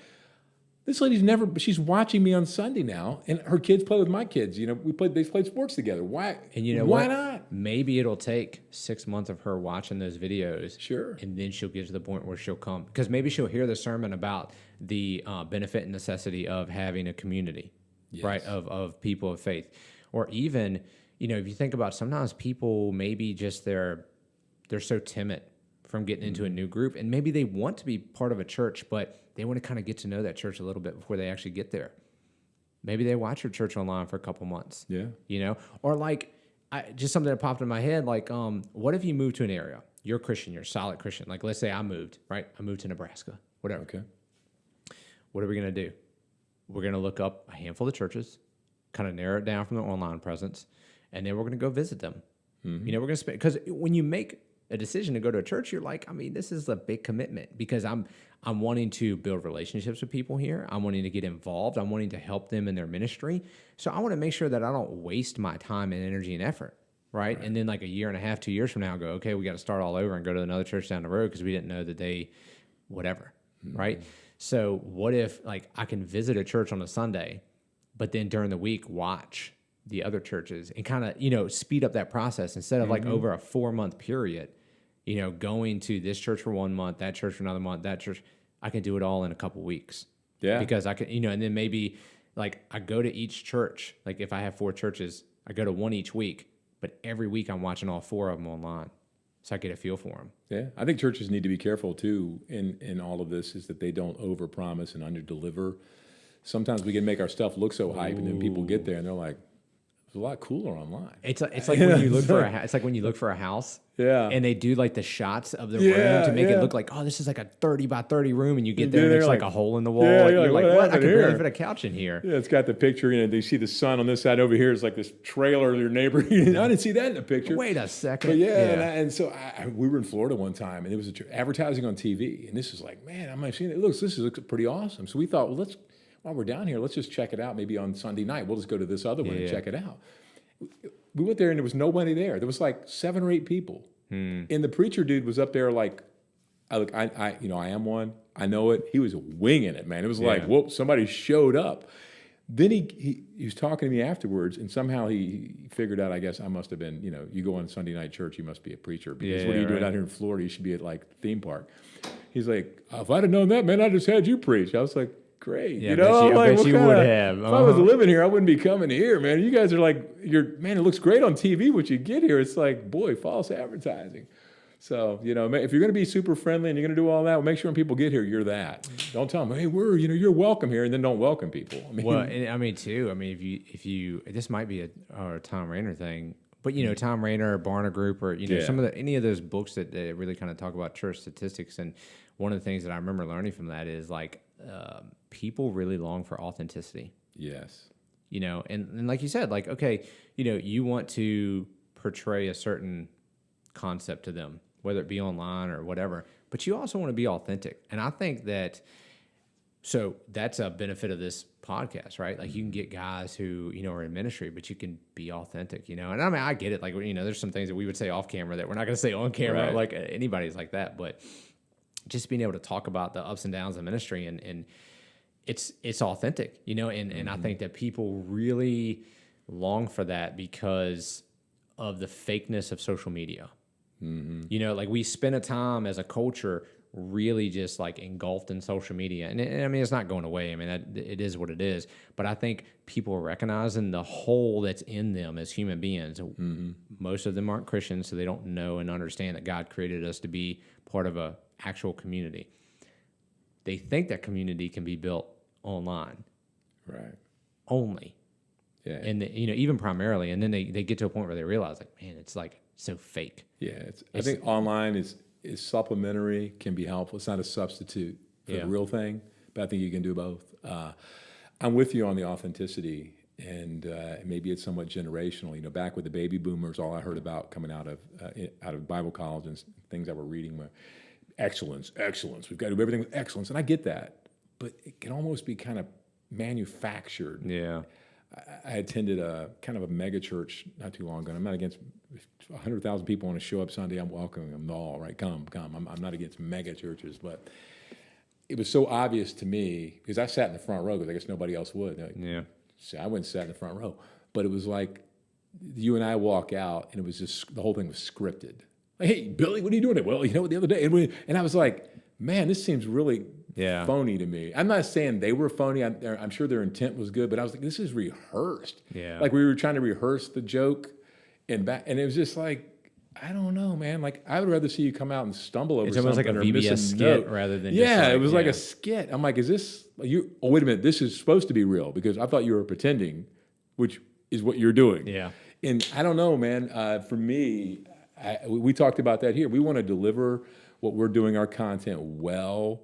this lady's she's watching me on Sunday now, and her kids play with my kids. You know, they played sports together. Why? And you know why what? not? Maybe it'll take 6 months of her watching those videos. Sure. And then she'll get to the point where she'll come. Because maybe she'll hear the sermon about the benefit and necessity of having a community, right, of people of faith. Or even, you know, if you think about sometimes people maybe just they're so timid from getting into a new group, and maybe they want to be part of a church, but they want to kind of get to know that church a little bit before they actually get there. Maybe they watch your church online for a couple months. Yeah. You know? Or like, just something that popped in my head, like, what if you move to an area? You're a Christian, you're a solid Christian. Like, let's say I moved, right? I moved to Nebraska, whatever. Okay. What are we going to do? We're going to look up a handful of churches, kind of narrow it down from the online presence, and then we're going to go visit them. You know, we're going to spend, because when you make a decision to go to a church, you're like, I mean, this is a big commitment because I'm wanting to build relationships with people here. I'm wanting to get involved. I'm wanting to help them in their ministry. So I want to make sure that I don't waste my time and energy and effort, right? And then like a year and a half, 2 years from now, go, okay, we got to start all over and go to another church down the road because we didn't know that they, whatever, right? So what if like I can visit a church on a Sunday, but then during the week watch the other churches and kind of, you know, speed up that process instead of like over a 4-month period, you know, going to this church for 1 month, that church for another month, that church, I can do it all in a couple weeks. Yeah. Because I can, you know, and then maybe like I go to each church, like if I have 4 churches, I go to one each week, but every week I'm watching all 4 of them online. So I get a feel for them. Yeah. I think churches need to be careful too in all of this is that they don't overpromise and underdeliver. Sometimes we can make our stuff look so hype and then people get there and they're like, it's a lot cooler online. It's like when you look for it's like when you look for a house, and they do like the shots of the room to make it look like, oh, this is like a 30 by 30 room, and you get there and there's like a hole in the wall. Yeah, you're like, what? I could here? barely fit a couch in here. Yeah, it's got the picture, and they see the sun on this side over here. It's like this trailer of your neighbor. I didn't see that in the picture. Wait a second. But and so we were in Florida one time, and it was advertising on TV, and this is like, man, I'm seeing it. This looks pretty awesome. So we thought, well, while we're down here, let's just check it out. Maybe on Sunday night, we'll just go to this other one and check it out. We went there and there was nobody there. There was like 7 or 8 people, and the preacher dude was up there like, I am one. I know it. He was winging it, man. It was like, whoop, somebody showed up. Then he was talking to me afterwards, and somehow he figured out, I guess I must have been, you know, you go on Sunday night church, you must be a preacher because what are you doing out here in Florida? You should be at like theme park. He's like, if I'd have known that, man, I just had you preach. I was like, great. Yeah, you know, I bet you would have. If I was living here, I wouldn't be coming here, man. You guys are like, man, it looks great on TV. What you get here, it's like, boy, false advertising. So, you know, if you're going to be super friendly and you're going to do all that, well, make sure when people get here, you're that. Don't tell them, hey, you're welcome here, and then don't welcome people. If you, this might be a Tom Rainer thing, but you know, Tom Rainer, Barna Group, or you know, any of those books that really kind of talk about church statistics, and one of the things that I remember learning from that is like, people really long for authenticity. Yes. You know, and like you said, like, okay, you know, you want to portray a certain concept to them, whether it be online or whatever, but you also want to be authentic. And I think so that's a benefit of this podcast, right? Like you can get guys who, you know, are in ministry, but you can be authentic, you know? And I mean, I get it. Like, you know, there's some things that we would say off camera that we're not going to say on camera. Right. Like anybody's like that, but just being able to talk about the ups and downs of ministry and it's authentic, you know, and I think that people really long for that because of the fakeness of social media. You know, like we spend a time as a culture really just like engulfed in social media. And I mean, it's not going away. I mean, it is what it is. But I think people are recognizing the hole that's in them as human beings. Most of them aren't Christians, so they don't know and understand that God created us to be part of a actual community. They think that community can be built online. Right. Only. Yeah. And, even primarily. And then they get to a point where they realize, like, man, it's like so fake. Yeah. I think online is supplementary, can be helpful. It's not a substitute for the real thing, but I think you can do both. I'm with you on the authenticity, and maybe it's somewhat generational. Back with the baby boomers, all I heard about coming out of Bible college and things I were reading were excellence. We've got to do everything with excellence, and I get that, but it can almost be kind of manufactured. Yeah. I attended a kind of a mega church not too long ago. And I'm not against 100,000 people want to show up Sunday. I'm welcoming them all, right? Come. I'm not against mega churches, but it was so obvious to me because I sat in the front row because I guess nobody else would. So I went and sat in the front row, but it was like you and I walk out, and it was just the whole thing was scripted. Like, hey, Billy, what are you doing? Well, the other day, and I was like, man, this seems really phony to me. I'm not saying they were phony. I'm sure their intent was good, but I was like, this is rehearsed. Yeah. Like we were trying to rehearse the joke, and it was just like, I don't know, man. Like I would rather see you come out and stumble over something. It's almost like a VBS skit rather than it was like a skit. I'm like, is this you? Oh, wait a minute. This is supposed to be real because I thought you were pretending, which is what you're doing. Yeah. And I don't know, man. For me, we talked about that here. We want to deliver what we're doing, our content well,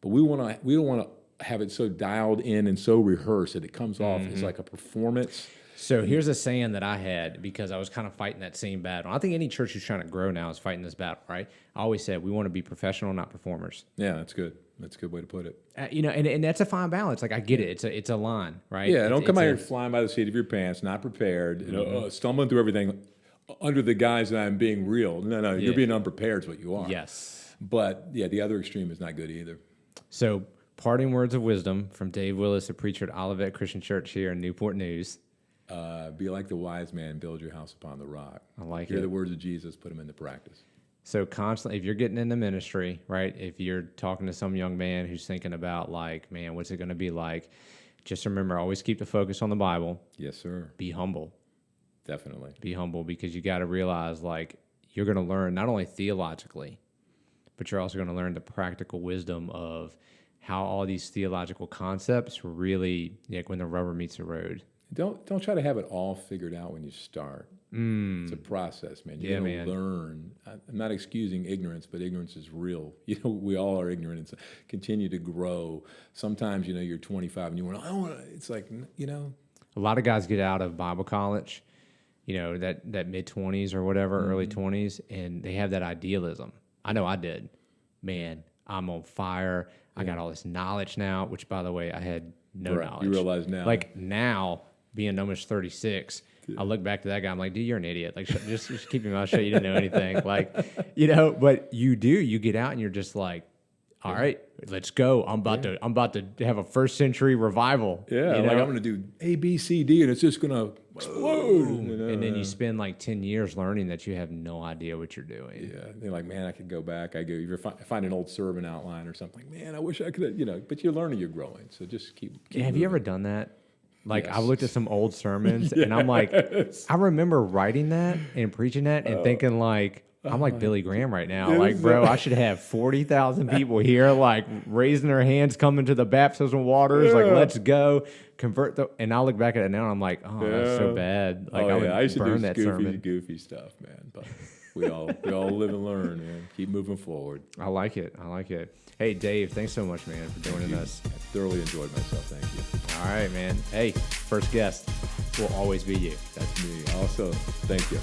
but we don't want to have it so dialed in and so rehearsed that it comes off as like a performance. So here's a saying that I had because I was kind of fighting that same battle. I think any church who's trying to grow now is fighting this battle, right? I always said we want to be professional, not performers. Yeah, that's good. That's a good way to put it. And that's a fine balance. Like I get it. It's a line, right? Yeah, don't come out here flying by the seat of your pants, not prepared, stumbling through everything under the guise that I'm being real. No, you're being unprepared is what you are. Yes. But yeah, the other extreme is not good either. So parting words of wisdom from Dave Willis, a preacher at Olivet Christian Church here in Newport News. Be like the wise man, build your house upon the rock. I like Hear it. the words of Jesus, put them into practice. So constantly, if you're getting into ministry, right, if you're talking to some young man who's thinking about like, man, what's it going to be like? Just remember, always keep the focus on the Bible. Yes, sir. Be humble. Definitely. Be humble because you got to realize like you're going to learn not only theologically, but you're also going to learn the practical wisdom of how all these theological concepts really, like when the rubber meets the road. Don't try to have it all figured out when you start. It's a process, man. You're going to learn. I'm not excusing ignorance, but ignorance is real. We all are ignorant and continue to grow. Sometimes, you're 25 and you want to, it's like, A lot of guys get out of Bible college, that mid-20s or whatever, early 20s, and they have that idealism. I know I did. Man, I'm on fire. I got all this knowledge now, which, by the way, I had no knowledge. You realize now. Like now, being almost 36, I look back to that guy. I'm like, dude, you're an idiot. Like, just keep your mouth shut. You didn't know anything. Like, but you do. You get out and you're just like, all right, let's go. I'm about to have a first century revival. Yeah, like I'm going to do A, B, C, D, and it's just going to explode. And then you spend like 10 years learning that you have no idea what you're doing. Yeah, they're like, man, I could go back. You find an old sermon outline or something. Man, I wish I could. But you're learning, you're growing. So just keep have moving. You ever done that? Like Yes. I've looked at some old sermons and I'm like, I remember writing that and preaching that and thinking like, I'm like Billy Graham right now. Like, bro, I should have 40,000 people here, like raising their hands, coming to the baptismal waters. Like, let's go convert and I look back at it now and I'm like, oh, that's so bad. Like, I used to do that sermon. goofy stuff, man. But we all live and learn, man. Keep moving forward. I like it. Hey, Dave, thanks so much, man, for joining us. I thoroughly enjoyed myself. Thank you. All right, man. Hey, first guest will always be you. That's me. Also, thank you.